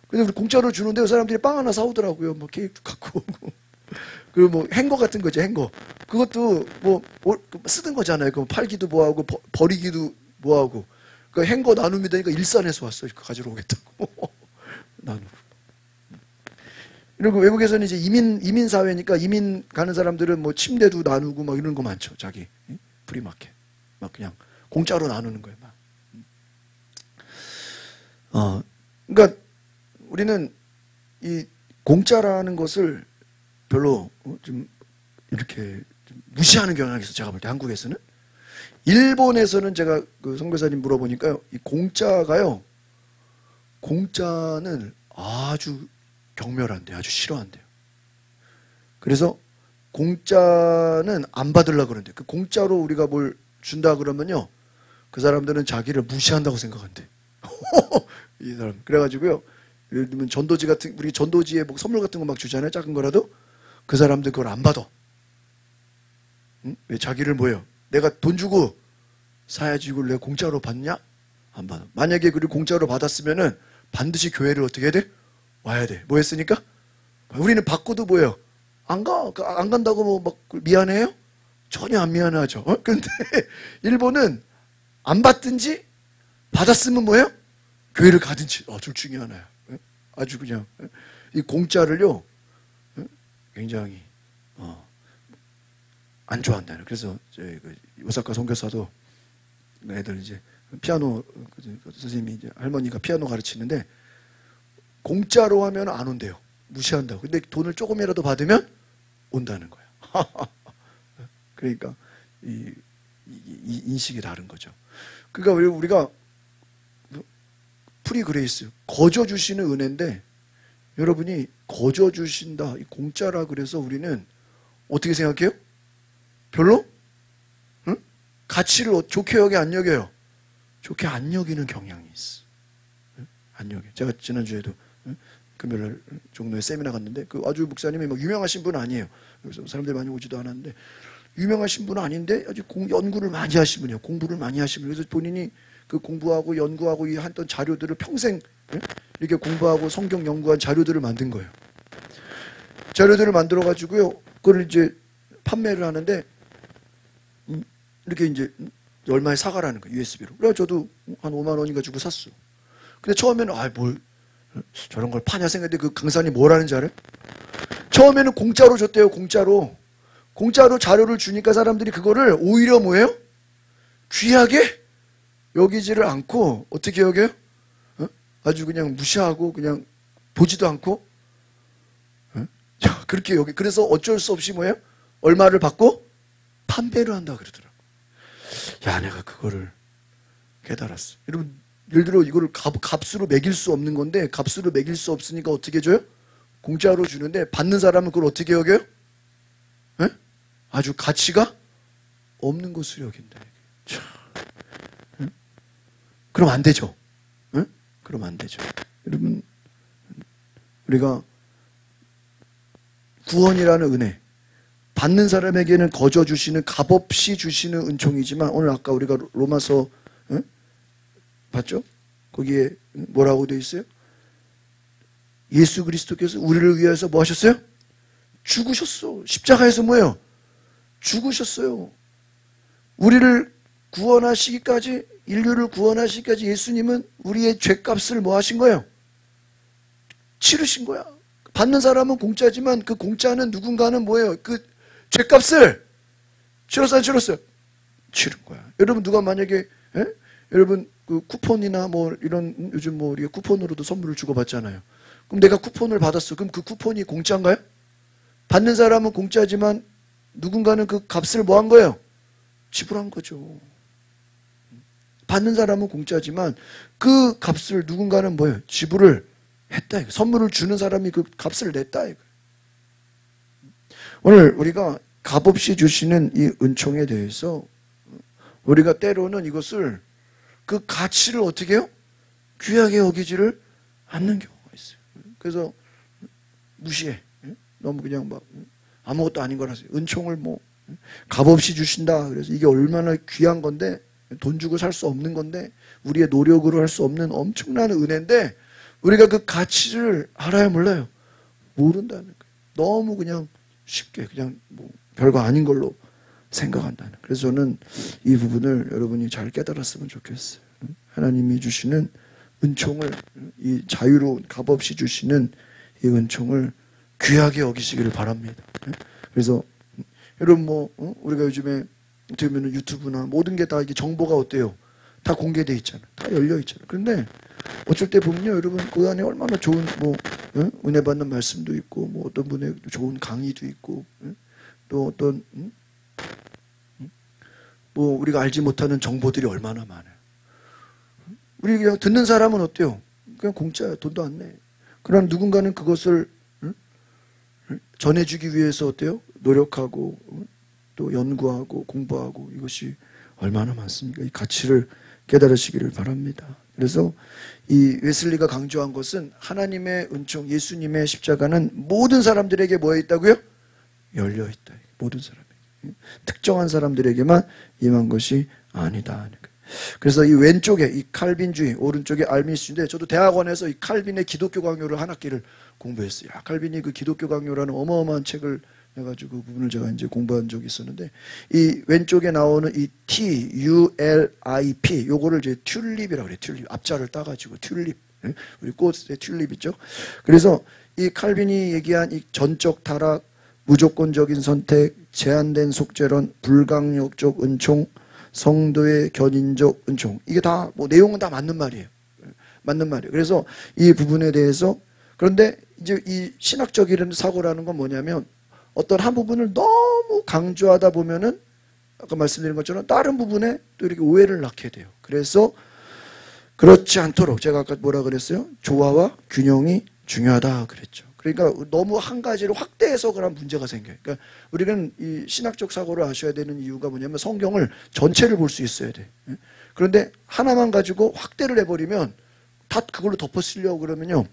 근데 우리 공짜로 주는데 그 사람들이 빵 하나 사오더라고요. 뭐 케이크 갖고 오고. 그리고 뭐 행거 같은 거죠, 행거. 그것도 뭐 쓰던 거잖아요. 그 팔기도 뭐하고 버리기도 뭐하고. 그 행거 나눔이 되니까 일산에서 왔어요. 가지러 오겠다고. 나눔. 그리고 외국에서는 이제 이민 사회니까 이민 가는 사람들은 뭐 침대도 나누고 막 이런 거 많죠. 자기 프리마켓 막 그냥 공짜로 나누는 거예요. 막. 그러니까 우리는 이 공짜라는 것을 별로 좀 이렇게 좀 무시하는 경향이 있어. 제가 볼 때 한국에서는. 일본에서는 제가 그 선교사님 물어보니까요, 이 공짜가요, 공짜는 아주 경멸한대요. 아주 싫어한대요. 그래서 공짜는 안 받으려고 그러는데, 그 공짜로 우리가 뭘 준다 그러면요, 그 사람들은 자기를 무시한다고 생각한대. 이 사람. 그래가지고요, 예를 들면 전도지 같은, 우리 전도지에 뭐 선물 같은 거 막 주잖아요. 작은 거라도. 그 사람들 그걸 안 받아. 응? 왜 자기를 뭐예요? 내가 돈 주고 사야지 이걸 내가 공짜로 받냐? 안 받아. 만약에 그걸 공짜로 받았으면은 반드시 교회를 어떻게 해야 돼? 와야 돼. 뭐 했으니까? 우리는 받고도 뭐예요? 안 가. 안 간다고 뭐 막 미안해요? 전혀 안 미안하죠. 근데 일본은 안 받든지 받았으면 뭐예요? 교회를 가든지. 둘 중에 하나야. 아주 그냥 이 공짜를요 굉장히 안 좋아한다는. 그래서 저희 그 오사카 선교사도 애들 이제 피아노 선생님이 이제 할머니가 피아노 가르치는데 공짜로 하면 안 온대요. 무시한다고. 근데 돈을 조금이라도 받으면 온다는 거야. 그러니까 이 인식이 다른 거죠. 그러니까 우리가 프리 그레이스, 거저 주시는 은혜인데, 여러분이 거저 주신다, 이 공짜라 그래서 우리는 어떻게 생각해요? 별로? 응? 가치를 좋게 여겨 안 여겨요? 좋게 안 여기는 경향이 있어. 응? 안 여겨. 제가 지난주에도 금요일 종로에 세미나 갔는데 그 아주 목사님이 막 유명하신 분 아니에요. 그래서 사람들이 많이 오지도 않았는데 유명하신 분은 아닌데 아주 연구를 많이 하신 분이에요. 공부를 많이 하신 분이에요. 그래서 본인이 그 공부하고 연구하고 이 했던 자료들을 평생 이렇게 공부하고 성경 연구한 자료들을 만든 거예요. 자료들을 만들어 가지고요, 그걸 이제 판매를 하는데 이렇게 이제 얼마에 사가라는 거예요, USB로. 그래서 저도 한 5만 원인가 주고 샀어. 근데 처음에는 뭘 저런 걸 파냐 생각했는데 그 강사님 뭐라는지 알아요? 처음에는 공짜로 줬대요. 공짜로 자료를 주니까 사람들이 그거를 오히려 뭐예요? 귀하게 여기지를 않고 어떻게 여겨요? 아주 그냥 무시하고 그냥 보지도 않고 그렇게 여기. 그래서 어쩔 수 없이 뭐예요? 얼마를 받고 판매를 한다 그러더라고. 야, 내가 그거를 깨달았어. 여러분, 예를 들어 이거를 값으로 매길 수 없는 건데 값으로 매길 수 없으니까 어떻게 줘요? 공짜로 주는데 받는 사람은 그걸 어떻게 여겨요? 에? 아주 가치가 없는 것으로 여긴다. 그럼 안 되죠. 에? 그럼 안 되죠. 여러분, 우리가 구원이라는 은혜, 받는 사람에게는 거저 주시는 값없이 주시는 은총이지만 오늘 아까 우리가 로마서 봤죠? 거기에 뭐라고 되어 있어요? 예수 그리스도께서 우리를 위해서 뭐 하셨어요? 죽으셨어. 십자가에서 뭐예요? 죽으셨어요. 우리를 구원하시기까지, 인류를 구원하시기까지 예수님은 우리의 죄값을 뭐 하신 거예요? 치르신 거야. 받는 사람은 공짜지만 그 공짜는 누군가는 뭐예요? 그 죄값을 치렀어요, 안 치렀어요? 치른 거야. 여러분, 누가 만약에 여러분 그 쿠폰이나 뭐 이런 요즘 뭐 우리가 쿠폰으로도 선물을 주고받잖아요. 그럼 내가 쿠폰을 받았어. 그럼 그 쿠폰이 공짜인가요? 받는 사람은 공짜지만 누군가는 그 값을 뭐 한 거예요? 지불한 거죠. 받는 사람은 공짜지만 그 값을 누군가는 뭐예요? 지불을 했다. 선물을 주는 사람이 그 값을 냈다. 오늘 우리가 값없이 주시는 이 은총에 대해서 우리가 때로는 이것을 그 가치를 어떻게 해요? 귀하게 여기지를 않는 경우가 있어요. 그래서 무시해. 너무 그냥 막 아무것도 아닌 거라서 은총을 뭐 값없이 주신다. 그래서 이게 얼마나 귀한 건데 돈 주고 살 수 없는 건데 우리의 노력으로 할 수 없는 엄청난 은혜인데 우리가 그 가치를 알아야 몰라요. 모른다는 거예요. 너무 그냥 쉽게 그냥 뭐 별거 아닌 걸로 생각한다는. 그래서 저는 이 부분을 여러분이 잘 깨달았으면 좋겠어요. 하나님이 주시는 은총을, 이 자유로운 값없이 주시는 이 은총을 귀하게 여기시기를 바랍니다. 그래서 여러분 뭐 우리가 요즘에 어떻게 보면 유튜브나 모든 게 다 이게 정보가 어때요? 다 공개돼 있잖아요. 다 열려 있잖아요. 그런데 어쩔 때 보면요, 여러분 그 안에 얼마나 좋은 뭐 은혜 받는 말씀도 있고, 뭐 어떤 분의 좋은 강의도 있고, 또 어떤 뭐 우리가 알지 못하는 정보들이 얼마나 많아요. 우리 그냥 듣는 사람은 어때요? 그냥 공짜야. 돈도 안 내. 그럼 누군가는 그것을 전해주기 위해서 어때요? 노력하고 또 연구하고 공부하고 이것이 얼마나 많습니까? 이 가치를 깨달으시기를 바랍니다. 그래서 이 웨슬리가 강조한 것은 하나님의 은총, 예수님의 십자가는 모든 사람들에게 뭐에 있다고요? 열려 있다. 모든 사람에게. 특정한 사람들에게만 임한 것이 아니다. 그래서 이 왼쪽에 이 칼빈주의, 오른쪽에 알미스인데 저도 대학원에서 이 칼빈의 기독교 강요를 한 학기를 공부했어요. 칼빈이 그 기독교 강요라는 어마어마한 책을 해가지고 그 부분을 제가 이제 공부한 적이 있었는데 이 왼쪽에 나오는 이 TULIP 요거를 이제 튤립이라고 그래요. 튤립 앞자를 따가지고 튤립 우리 꽃의 튤립 있죠. 그래서 이 칼빈이 얘기한 이 전적 타락, 무조건적인 선택, 제한된 속죄론, 불강력적 은총, 성도의 견인적 은총 이게 다 뭐 내용은 다 맞는 말이에요. 맞는 말이에요. 그래서 이 부분에 대해서 그런데 이제 이 신학적인 사고라는 건 뭐냐면 어떤 한 부분을 너무 강조하다 보면은 아까 말씀드린 것처럼 다른 부분에 또 이렇게 오해를 낳게 돼요. 그래서 그렇지 않도록 제가 아까 뭐라 그랬어요? 조화와 균형이 중요하다 그랬죠. 그러니까 너무 한 가지를 확대해서 그런 문제가 생겨요. 그러니까 우리는 이 신학적 사고를 아셔야 되는 이유가 뭐냐면 성경을 전체를 볼 수 있어야 돼. 그런데 하나만 가지고 확대를 해버리면 다 그걸로 덮어쓰려고 그러면요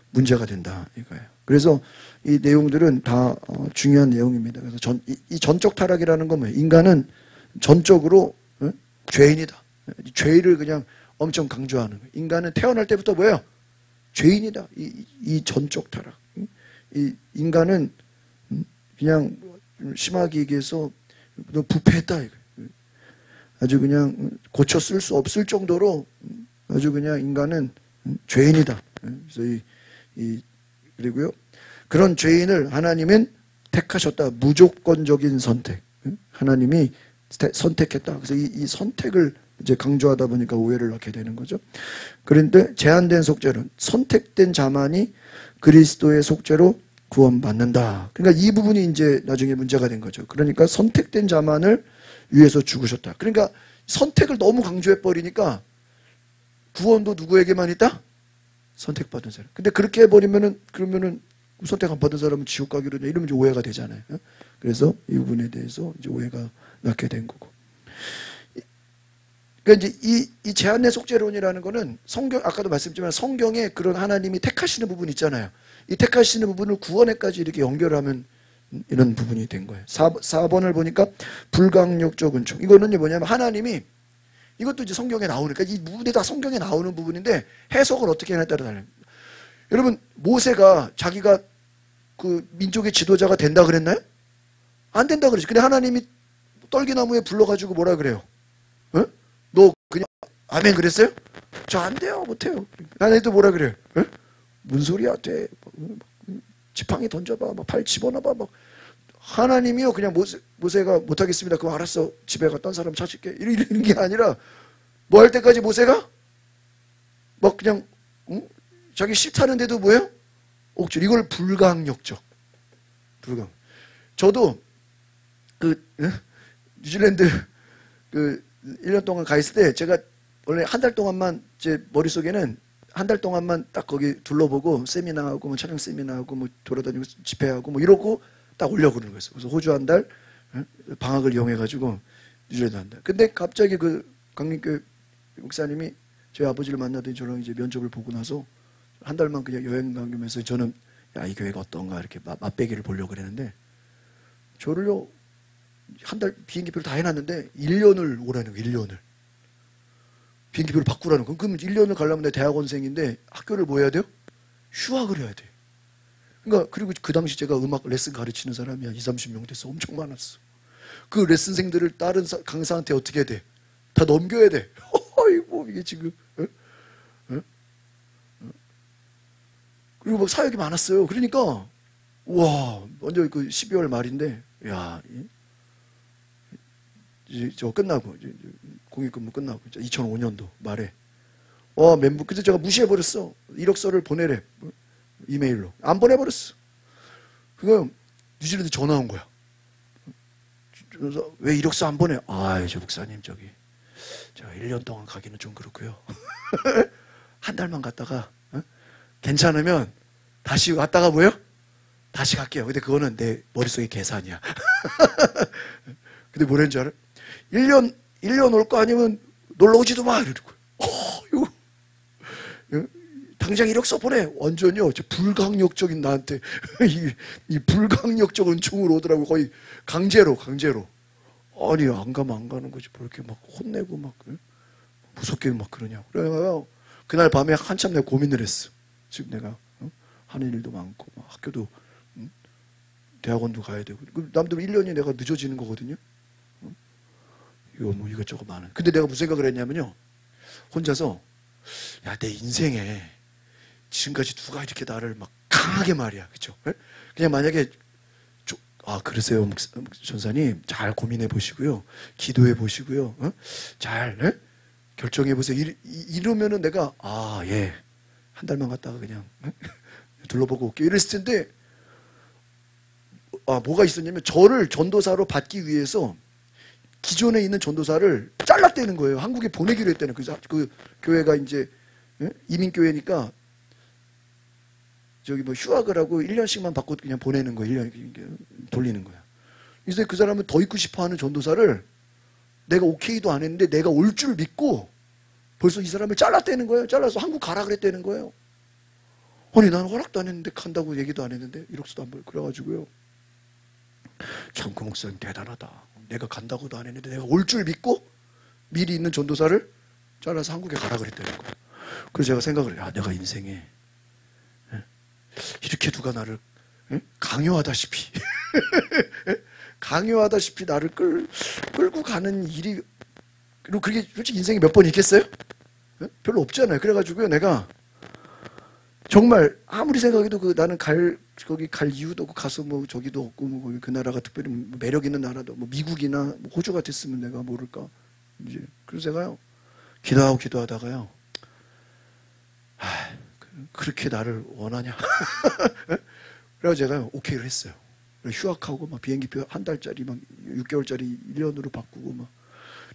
문제가 된다 이거예요. 그래서 이 내용들은 다 중요한 내용입니다. 그래서 이 전적 타락이라는 건 뭐예요? 인간은 전적으로 죄인이다. 죄를 그냥 엄청 강조하는 거예요. 인간은 태어날 때부터 뭐예요? 죄인이다. 이 전적 타락. 이 인간은 그냥 심하게 얘기해서 부패했다. 아주 그냥 고쳐 쓸 수 없을 정도로 아주 그냥 인간은 죄인이다. 그래서 그리고요. 그런 죄인을 하나님은 택하셨다. 무조건적인 선택. 하나님이 선택했다. 그래서 이 선택을 이제 강조하다 보니까 오해를 낳게 되는 거죠. 그런데 제한된 속죄는 선택된 자만이 그리스도의 속죄로 구원받는다. 그러니까 이 부분이 이제 나중에 문제가 된 거죠. 그러니까 선택된 자만을 위해서 죽으셨다. 그러니까 선택을 너무 강조해 버리니까 구원도 누구에게만 있다? 선택받은 사람. 근데 그렇게 해버리면은 그러면은 선택 안 받은 사람은 지옥 가기로 이러면 이제 오해가 되잖아요. 그래서 이 부분에 대해서 이제 오해가 낳게 된 거고. 그러니까 이제 이 제한된 속죄론이라는 거는 성경 아까도 말씀드렸지만 성경에 그런 하나님이 택하시는 부분 있잖아요. 이 택하시는 부분을 구원에까지 이렇게 연결하면 이런 부분이 된 거예요. 4번을 보니까 불강력적 은총. 이거는 뭐냐면 하나님이 이것도 이제 성경에 나오니까 이 부분이 다 성경에 나오는 부분인데 해석을 어떻게 하냐에 따라 달라요. 여러분 모세가 자기가 그 민족의 지도자가 된다 그랬나요? 안 된다 그러지. 근데 하나님이 떨기나무에 불러가지고 뭐라 그래요? 어? 너 그냥 아멘 그랬어요? 저 안 돼요, 못해요. 하나님도 뭐라 그래요? 어? 뭔 소리야, 돼? 지팡이 던져봐, 막 팔 집어넣어봐, 막 하나님이요 그냥 모세가 못하겠습니다. 그럼 알았어, 집에 갔다 온 사람 찾을게. 이러는 게 아니라 뭐 할 때까지 모세가 막 그냥 자기 싫다는데도 뭐예요? 억지로. 이걸 불강력적. 저도 뉴질랜드 1년 동안 가 있을 때 제가 원래 한 달 동안만 제 머릿속에는 한 달 동안만 딱 거기 둘러보고 세미나하고 뭐 촬영 세미나하고 뭐 돌아다니고 집회하고 뭐 이러고 딱 오려고 그러는 거였어요. 그래서 호주 한 달 방학을 이용해 가지고 뉴질랜드 한 달. 근데 갑자기 그 강림교회 목사님이 저희 아버지를 만나더니 저랑 이제 면접을 보고 나서 한 달만 그냥 여행 가면서 저는 야, 이 교회가 어떤가 이렇게 맛배기를 보려고 그랬는데 저를요 한 달 비행기표를 다 해놨는데 1년을 오라는 거예요. 1년을 비행기표를 바꾸라는 거예요. 그럼 1년을 가려면 내 대학원생인데 학교를 뭐 해야 돼요? 휴학을 해야 돼. 그러니까 그리고 그 당시 제가 음악 레슨 가르치는 사람이 한 20-30명 됐어. 엄청 많았어. 그 레슨생들을 다른 강사한테 어떻게 돼? 다 넘겨야 돼. 어이구 이게 지금 그리고 막 사역이 많았어요. 그러니까 와 완전 그 12월 말인데 야 이제 저 끝나고 이제 공익근무 끝나고 2005년도 말에 멘붕. 그래서 제가 무시해버렸어. 이력서를 보내래 이메일로. 안 보내버렸어. 그거 뉴질랜드 전화 온 거야. 그래서 왜 이력서 안 보내? 저 목사님 저 1년 동안 가기는 좀 그렇고요. 한 달만 갔다가 괜찮으면 다시 왔다가 뭐요? 다시 갈게요. 근데 그거는 내 머릿속에 계산이야. 근데 뭐라는 줄 알아? 1년 올 거 아니면 놀러 오지도 마 이러는 거야. 당장 이력서 보내. 완전히요 불강력적인 나한테 이 불강력적 은총으로 오더라고. 거의 강제로. 아니 안 가면 안 가는 거지. 뭐 이렇게 막 혼내고 막 무섭게 막 그러냐고. 그래요. 그날 밤에 한참 내가 고민을 했어. 지금 내가 하는 일도 많고 학교도 대학원도 가야 되고 남들 1년이 내가 늦어지는 거거든요. 이거 뭐 이것저것 많은. 근데 내가 무슨 생각을 했냐면요. 혼자서 야 내 인생에 지금까지 누가 이렇게 나를 막 강하게 말이야, 그렇죠? 그냥 만약에 그러세요, 전사님 잘 고민해 보시고요, 기도해 보시고요, 잘 결정해 보세요. 이러면은 내가 예. 한 달만 갔다가 그냥 둘러보고 올게요. 이랬을 텐데 뭐가 있었냐면 저를 전도사로 받기 위해서 기존에 있는 전도사를 잘랐다는 거예요. 한국에 보내기로 했다는. 그래서 그 교회가 이제 이민교회니까 저기 뭐 휴학을 하고 1년씩만 받고 그냥 보내는 거예요. 1년 돌리는 거야. 그래서 그 사람은 더 있고 싶어하는 전도사를 내가 오케이도 안 했는데 내가 올 줄 믿고 벌써 이 사람을 잘랐다는 거예요. 잘라서 한국 가라 그랬다는 거예요. 아니 나는 허락도 안 했는데 간다고 얘기도 안 했는데 이력서도 안 보여. 그래가지고요. 참 그 목사님 대단하다. 내가 간다고도 안 했는데 내가 올 줄 믿고 미리 있는 전도사를 잘라서 한국에 가라 그랬다는 거예요. 그래서 제가 생각을 해요. 내가 인생에 이렇게 누가 나를 강요하다시피 강요하다시피 나를 끌고 가는 일이, 그리고 그게 솔직히 인생에 몇 번 있겠어요? 별로 없잖아요. 그래가지고요 내가 정말 아무리 생각해도 나는 거기 갈 이유도 없고 가서 뭐 저기도 없고 뭐 거기 그 나라가 특별히 뭐 매력 있는 나라도 뭐 미국이나 뭐 호주 같았으면 내가 모를까 이제 그래서 제가요 기도하다가요 그렇게 나를 원하냐 그래서 제가 오케이를 했어요. 휴학하고 막 비행기표 한 달짜리 막 6개월짜리 1년으로 바꾸고 막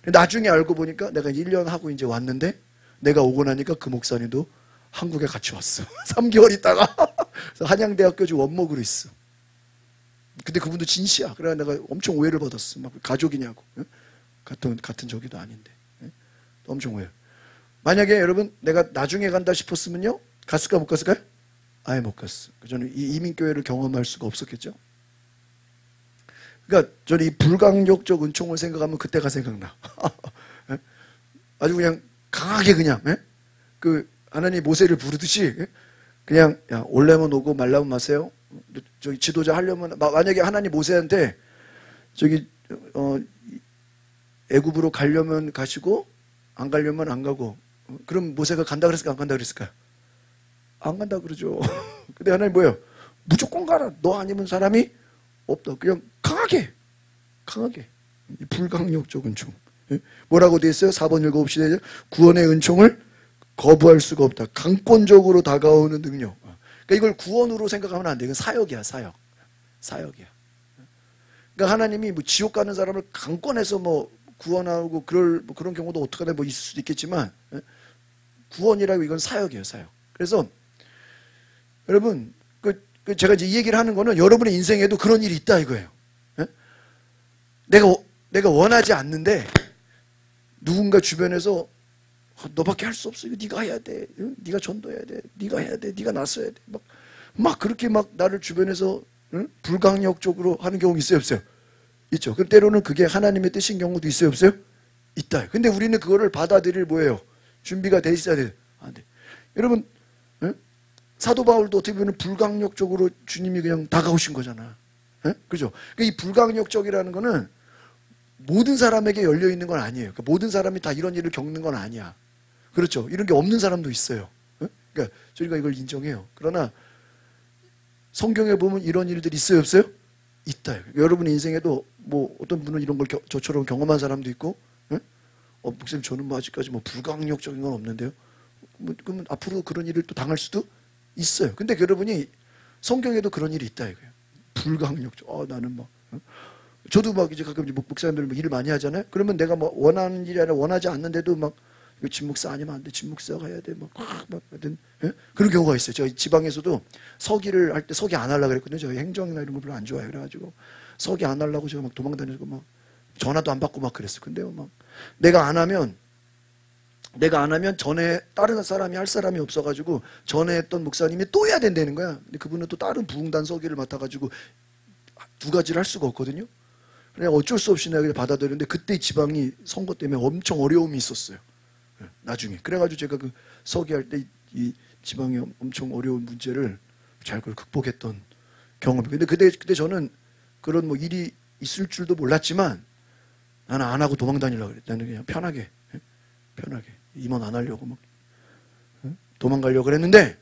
나중에 알고 보니까 내가 1년 하고 이제 왔는데 내가 오고 나니까 그 목사님도 한국에 같이 왔어. 3개월 있다가 한양대학교 지금 원목으로 있어. 근데 그분도 진시야. 그래 내가 엄청 오해를 받았어. 막 가족이냐고. 같은 저기도 아닌데. 엄청 오해. 만약에 여러분 내가 나중에 간다 싶었으면요. 갔을까 못 갔을까요? 아예 못 갔어. 저는 이 이민교회를 경험할 수가 없었겠죠. 그러니까 저는 이 불강력적 은총을 생각하면 그때가 생각나. 아주 그냥 강하게 그냥 그 하나님 모세를 부르듯이 그냥 야 올려면 오고 말라면 마세요. 저기 지도자 하려면 만약에 하나님 모세한테 저기 애굽으로 가려면 가시고 안 가려면 안 가고 그럼 모세가 간다 그랬을까 안 간다 그랬을까요? 안 간다 그러죠. 근데 하나님 뭐예요? 무조건 가라. 너 아니면 사람이 없다. 그냥 강하게 불강력적 은총. 뭐라고 돼 있어요? 4번 읽어봅시다. 구원의 은총을 거부할 수가 없다. 강권적으로 다가오는 능력. 그러니까 이걸 구원으로 생각하면 안 돼. 이건 사역이야. 사역이야. 그러니까 하나님이 뭐 지옥 가는 사람을 강권해서 뭐 구원하고 그런 경우도 어떻게 뭐 있을 수도 있겠지만 구원이라고 이건 사역이에요. 사역. 그래서 여러분 제가 이제 이 얘기를 하는 거는 여러분의 인생에도 그런 일이 있다 이거예요. 내가 원하지 않는데 누군가 주변에서 너밖에 할 수 없어. 이거 네가 해야 돼. 네가 전도해야 돼. 네가 해야 돼. 네가 나서야 돼. 막 그렇게 막 나를 주변에서 불강력적으로 하는 경우 있어요, 없어요? 있죠. 그럼 때로는 그게 하나님의 뜻인 경우도 있어요, 없어요? 있다. 근데 우리는 그거를 받아들일 뭐예요? 준비가 돼 있어야 돼. 안 돼. 여러분, 사도 바울도 어떻게 보면 불강력적으로 주님이 그냥 다가오신 거잖아. 그죠? 그러니까 이 불강력적이라는 거는 모든 사람에게 열려 있는 건 아니에요. 그러니까 모든 사람이 다 이런 일을 겪는 건 아니야. 그렇죠? 이런 게 없는 사람도 있어요. 그러니까 저희가 이걸 인정해요. 그러나 성경에 보면 이런 일들이 있어요, 없어요? 있다. 여러분의 인생에도 뭐 어떤 분은 이런 걸 저처럼 경험한 사람도 있고, 목사님 저는 뭐 아직까지 뭐 불강력적인 건 없는데요. 그러면 앞으로 그런 일을 또 당할 수도 있어요. 근데 여러분이 성경에도 그런 일이 있다 이거예요. 불강력적. 나는 막 저도 막 이제 가끔 목사님들 일을 많이 하잖아요. 그러면 내가 뭐 원하는 일이 아니라 원하지 않는데도 막 진목사 아니면 안 돼. 진목사가 해야 돼. 막 하여튼 그런 경우가 있어요. 저희 지방에서도 서기를 할 때 서기 안 하려고 그랬거든요. 저희 행정이나 이런 거 별로 안 좋아해요. 그래가지고 서기 안 하려고 제가 막 도망다니고 막 전화도 안 받고 막 그랬어요. 근데요 막 내가 안 하면 전에 다른 사람이 할 사람이 없어가지고 전에 했던 목사님이 또 해야 된다는 거야. 근데 그분은 또 다른 부흥단 서기를 맡아가지고 두 가지를 할 수가 없거든요. 그냥 어쩔 수 없이 내가 그냥 받아들였는데 그때 지방이 선거 때문에 엄청 어려움이 있었어요. 나중에. 그래가지고 제가 그 서기할 때 이 지방의 엄청 어려운 문제를 잘 그걸 극복했던 경험이. 근데 그때 저는 그런 뭐 일이 있을 줄도 몰랐지만 나는 안 하고 도망 다니려고 그랬다. 나는 그냥 편하게 임원 안 하려고 막 도망가려고 그랬는데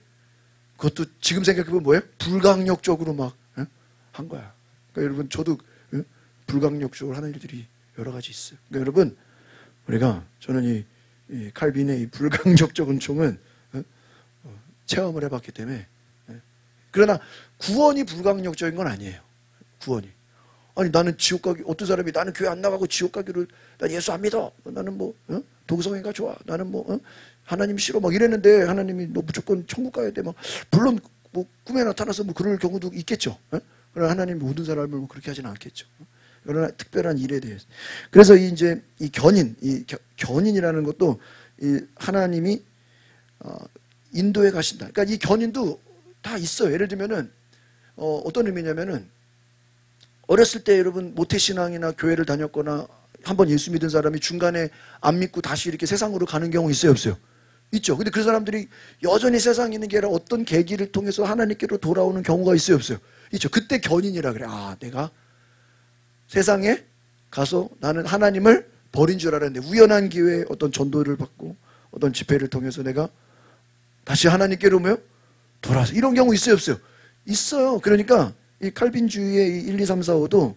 그것도 지금 생각해보면 뭐예요? 불강력적으로 막 한 거야. 그러니까 여러분 저도 불강력적으로 하는 일들이 여러 가지 있어요. 그러니까 여러분 우리가 저는 이 칼빈의 이 불강력적 은총은 체험을 해봤기 때문에 그러나 구원이 불강력적인 건 아니에요. 구원이. 아니 나는 지옥 가기 어떤 사람이 나는 교회 안 나가고 지옥 가기를 난 예수 안 믿어. 나는 뭐 동성애가 좋아. 나는 뭐 하나님 싫어 막 이랬는데 하나님이 너 무조건 천국 가야 돼. 막 물론 뭐 꿈에 나타나서 뭐 그럴 경우도 있겠죠. 그러나 하나님 모든 사람을 뭐 그렇게 하지는 않겠죠. 그러나 특별한 일에 대해서. 그래서 이제 이 견인이라는 것도 이 하나님이 인도에 가신다. 그러니까 이 견인도 다 있어요. 예를 들면은 어떤 의미냐면은 어렸을 때 여러분 모태신앙이나 교회를 다녔거나 한번 예수 믿은 사람이 중간에 안 믿고 다시 이렇게 세상으로 가는 경우 있어요, 없어요? 있죠. 근데 그 사람들이 여전히 세상에 있는 게 아니라 어떤 계기를 통해서 하나님께로 돌아오는 경우가 있어요, 없어요? 있죠. 그때 견인이라 그래. 내가 세상에 가서 나는 하나님을 버린 줄 알았는데 우연한 기회에 어떤 전도를 받고 어떤 집회를 통해서 내가 다시 하나님께로 뭐요? 돌아서. 이런 경우 있어요, 없어요? 있어요. 그러니까 이 칼빈주의의 1, 2, 3, 4, 5도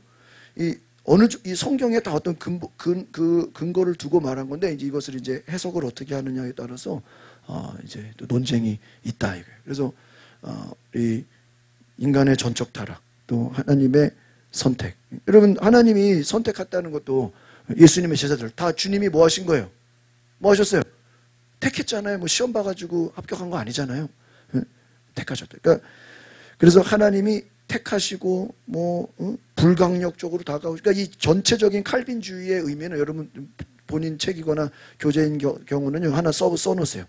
이 성경에 다 어떤 근거를 두고 말한 건데, 이제 이것을 이제 해석을 어떻게 하느냐에 따라서 이제 또 논쟁이 있다 이거예요. 그래서 이 인간의 전적 타락, 또 하나님의 선택. 여러분, 하나님이 선택했다는 것도 예수님의 제자들 다 주님이 뭐 하신 거예요? 뭐 하셨어요? 택했잖아요. 뭐 시험 봐가지고 합격한 거 아니잖아요. 택하셨다. 그러니까 그래서 하나님이 택하시고 불강력적으로 다가오고, 그러니까 이 전체적인 칼빈주의의 의미는 여러분 본인 책이거나 교재인 경우는요 하나 써놓으세요.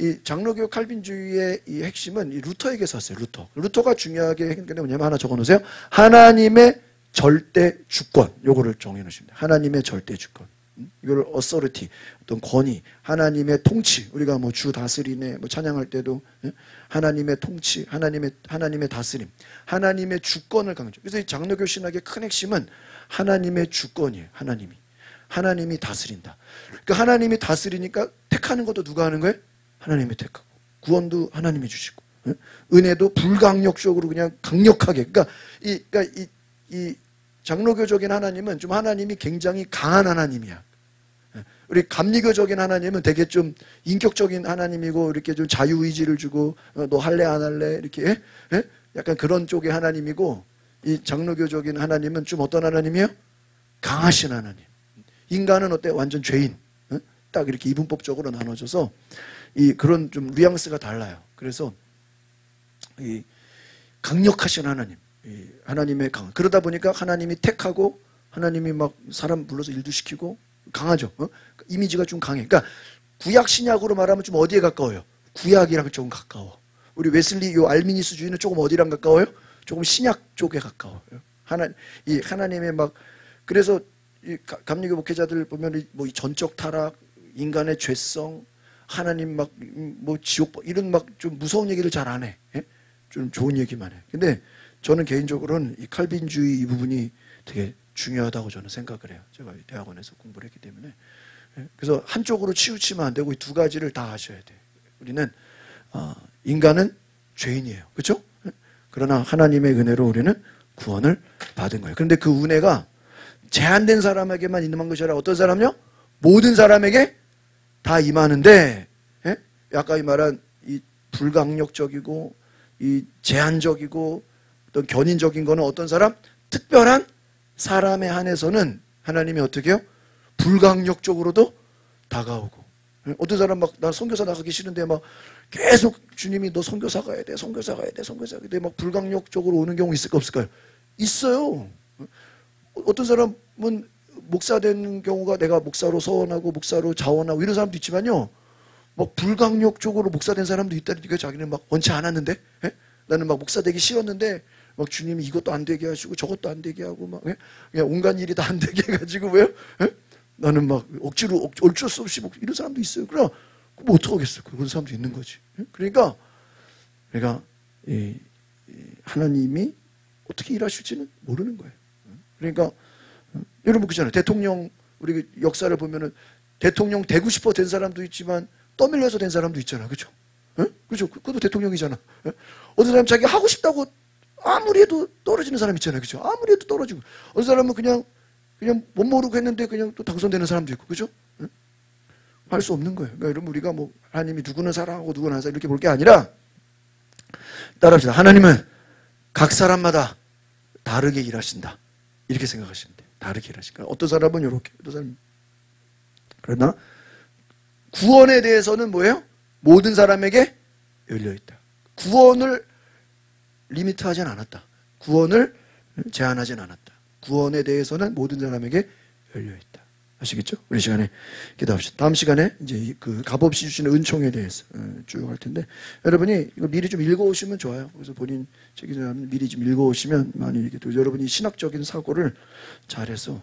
이 장로교 칼빈주의의 이 핵심은 이 루터에게서 왔어요. 루터가 중요하게 했던 게 뭐냐면 하나 적어놓으세요. 하나님의 절대 주권, 요거를 정해놓으십니다. 하나님의 절대 주권. 이걸 authority, 어떤 권위, 하나님의 통치. 우리가 뭐 주 다스리네, 뭐 찬양할 때도 하나님의 통치, 하나님의 다스림, 하나님의 주권을 강조. 그래서 이 장로교 신학의 큰 핵심은 하나님의 주권이에요. 하나님이 다스린다. 그러니까 하나님이 다스리니까 택하는 것도 누가 하는 거예요? 하나님이 택하고, 구원도 하나님이 주시고, 은혜도 불강력적으로 그냥 강력하게. 그러니까 이 장로교적인 하나님은 좀 하나님이 굉장히 강한 하나님이야. 우리 감리교적인 하나님은 되게 좀 인격적인 하나님이고, 이렇게 좀 자유의지를 주고, 너 할래 안 할래 이렇게 약간 그런 쪽의 하나님이고, 이 장로교적인 하나님은 좀 어떤 하나님이에요? 강하신 하나님. 인간은 어때? 완전 죄인. 딱 이렇게 이분법적으로 나눠져서 이 그런 좀 뉘앙스가 달라요. 그래서 이 강력하신 하나님, 이 하나님의 강. 그러다 보니까 하나님이 택하고, 하나님이 막 사람 불러서 일도 시키고 강하죠. 이미지가 좀 강해. 그러니까 구약 신약으로 말하면 좀 어디에 가까워요? 구약이랑 조금 가까워. 우리 웨슬리 요 알미니스주의는 조금 어디랑 가까워요? 조금 신약 쪽에 가까워요. 이 하나님의 막, 그래서 이 감리교 목회자들 보면 뭐 이 전적 타락, 인간의 죄성, 하나님 막 뭐 지옥 이런 막 좀 무서운 얘기를 잘 안 해. 좀 좋은 얘기만 해. 근데 저는 개인적으로는 이 칼빈주의 이 부분이 되게 중요하다고 저는 생각을 해요. 제가 대학원에서 공부를 했기 때문에. 그래서 한쪽으로 치우치면 안 되고 이 두 가지를 다 하셔야 돼요. 우리는 인간은 죄인이에요. 그렇죠? 그러나 하나님의 은혜로 우리는 구원을 받은 거예요. 그런데 그 은혜가 제한된 사람에게만 임한 것이 아니라 어떤 사람요? 모든 사람에게 다 임하는데, 아까 이 말한 이 불강력적이고 이 제한적이고 어떤 견인적인 거는 어떤 사람? 특별한 사람에 한해서는 하나님이 어떻게 해요? 불강력적으로도 다가오고. 어떤 사람 막 나 선교사 나가기 싫은데 막 계속 주님이 너 선교사 가야 돼, 선교사 가야 돼, 선교사 가야 돼, 막 불강력적으로 오는 경우 있을까 없을까요? 있어요. 어떤 사람은 목사 되는 경우가 내가 목사로 서원하고 목사로 자원하고 이런 사람도 있지만요, 막 불강력적으로 목사 된 사람도 있다니까. 자기는 막 원치 않았는데, 나는 막 목사 되기 싫었는데 막 주님이 이것도 안 되게 하시고 저것도 안 되게 하고 막 그냥 온갖 일이 다 안 되게 해가지고 왜요? 나는 막 억지로 어쩔 수 없이 이런 사람도 있어요. 그럼 뭐 어떡하겠어? 그런 사람도 있는 거지. 그러니까 이 하나님이 어떻게 일하실지는 모르는 거예요. 그러니까 여러분 그잖아요. 대통령 우리 역사를 보면은 대통령 되고 싶어 된 사람도 있지만 떠밀려서 된 사람도 있잖아. 그렇죠? 그렇죠? 그것도 대통령이잖아. 어떤 사람 자기 하고 싶다고 아무리 해도 떨어지는 사람 있잖아요. 그렇죠? 아무리 해도 떨어지고. 어떤 사람은 그냥 못 모르고 했는데 그냥 또 당선되는 사람도 있고. 그렇죠? 할 수 없는 거예요. 그러니까 여러분 우리가 뭐 하나님이 누구는 사랑하고 누구는 안 사랑하고 이렇게 볼 게 아니라 따라합시다. 하나님은 각 사람마다 다르게 일하신다. 이렇게 생각하시면 돼요. 다르게 일하시니까. 어떤 사람은 이렇게, 어떤 사람은. 그러나 구원에 대해서는 뭐예요? 모든 사람에게 열려있다. 구원을 리미트하진 않았다. 구원을 제한하진 않았다. 구원에 대해서는 모든 사람에게 열려있다. 아시겠죠? 우리 시간에 기도합시다. 다음 시간에 이제 그 값없이 주시는 은총에 대해서 쭉 할 텐데, 여러분이 이거 미리 좀 읽어오시면 좋아요. 그래서 본인 책이 미리 좀 읽어오시면 많이 이렇게 또 여러분이 신학적인 사고를 잘해서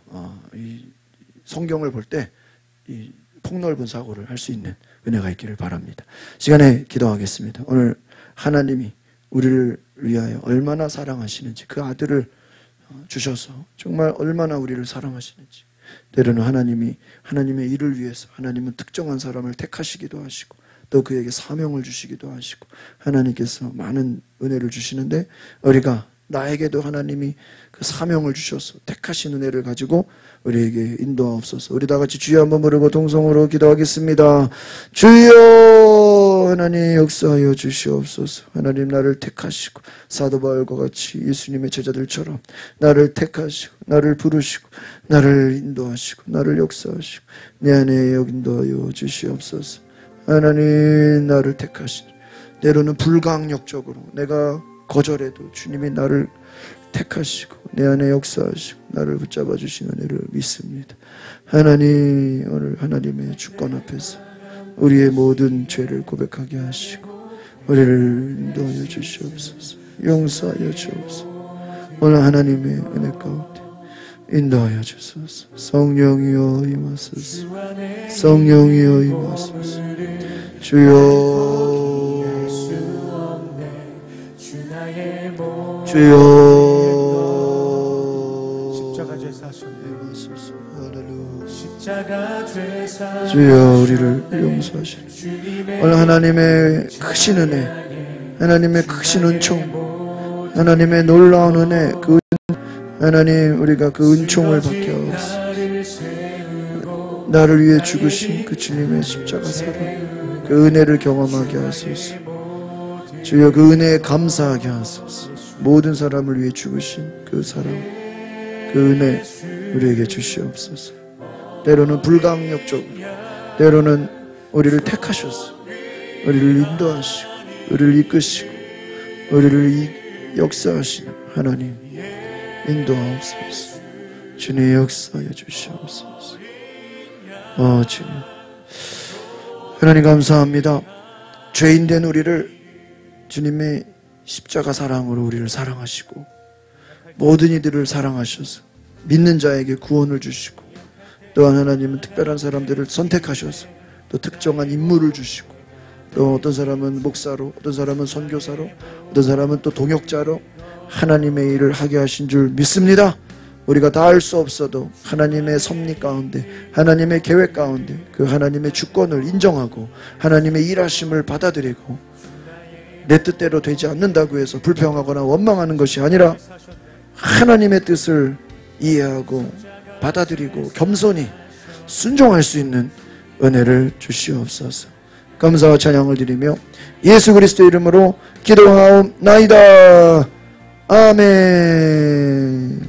이 성경을 볼 때 이 폭넓은 사고를 할 수 있는 은혜가 있기를 바랍니다. 시간에 기도하겠습니다. 오늘 하나님이 우리를 위하여 얼마나 사랑하시는지, 그 아들을 주셔서 정말 얼마나 우리를 사랑하시는지, 때로는 하나님이 하나님의 일을 위해서 하나님은 특정한 사람을 택하시기도 하시고 또 그에게 사명을 주시기도 하시고 하나님께서 많은 은혜를 주시는데 우리가 나에게도 하나님이 그 사명을 주셔서 택하신 은혜를 가지고 우리에게 인도하옵소서. 우리 다 같이 주여 한번 부르고 동성으로 기도하겠습니다. 주여 하나님 역사하여 주시옵소서. 하나님 나를 택하시고 사도 바울과 같이 예수님의 제자들처럼 나를 택하시고 나를 부르시고 나를 인도하시고 나를 역사하시고 내 안에 인도하여 주시옵소서. 하나님 나를 택하시니 때로는 불강력적으로 내가 거절해도 주님이 나를 택하시고 내 안에 역사하시고 나를 붙잡아 주신 은혜를 믿습니다. 하나님 오늘 하나님의 주권 앞에서 우리의 모든 죄를 고백하게 하시고 우리를 인도하여 주시옵소서. 용서하여 주옵소서. 오늘 하나님의 은혜 가운데 인도하여 주소서. 성령이여 임하소서. 성령이여 임하소서. 주여 주여 십자가 죄사 하셨네. 주여 우리를 용서하시네. 오늘 하나님의 크신 은혜, 하나님의 크신 은총, 하나님의 놀라운 은혜, 그 하나님 우리가 그 은총을 받게 하옵소서. 나를 위해 죽으신 그 주님의 십자가 사랑, 그 은혜를 경험하게 하소서. 주여 그 은혜에 감사하게 하소서. 모든 사람을 위해 죽으신 그 사랑, 그 은혜 우리에게 주시옵소서. 때로는 불강력적으로, 때로는 우리를 택하셔서 우리를 인도하시고 우리를 이끄시고 우리를 역사하시는 하나님 인도하옵소서. 주님 역사하여 주시옵소서. 주님 하나님 감사합니다. 죄인된 우리를 주님의 십자가 사랑으로 우리를 사랑하시고 모든 이들을 사랑하셔서 믿는 자에게 구원을 주시고 또한 하나님은 특별한 사람들을 선택하셔서 또 특정한 임무를 주시고 또 어떤 사람은 목사로, 어떤 사람은 선교사로, 어떤 사람은 또 동역자로 하나님의 일을 하게 하신 줄 믿습니다. 우리가 다 알 수 없어도 하나님의 섭리 가운데, 하나님의 계획 가운데 그 하나님의 주권을 인정하고 하나님의 일하심을 받아들이고 내 뜻대로 되지 않는다고 해서 불평하거나 원망하는 것이 아니라 하나님의 뜻을 이해하고 받아들이고 겸손히 순종할 수 있는 은혜를 주시옵소서. 감사와 찬양을 드리며 예수 그리스도의 이름으로 기도하옵나이다. 아멘.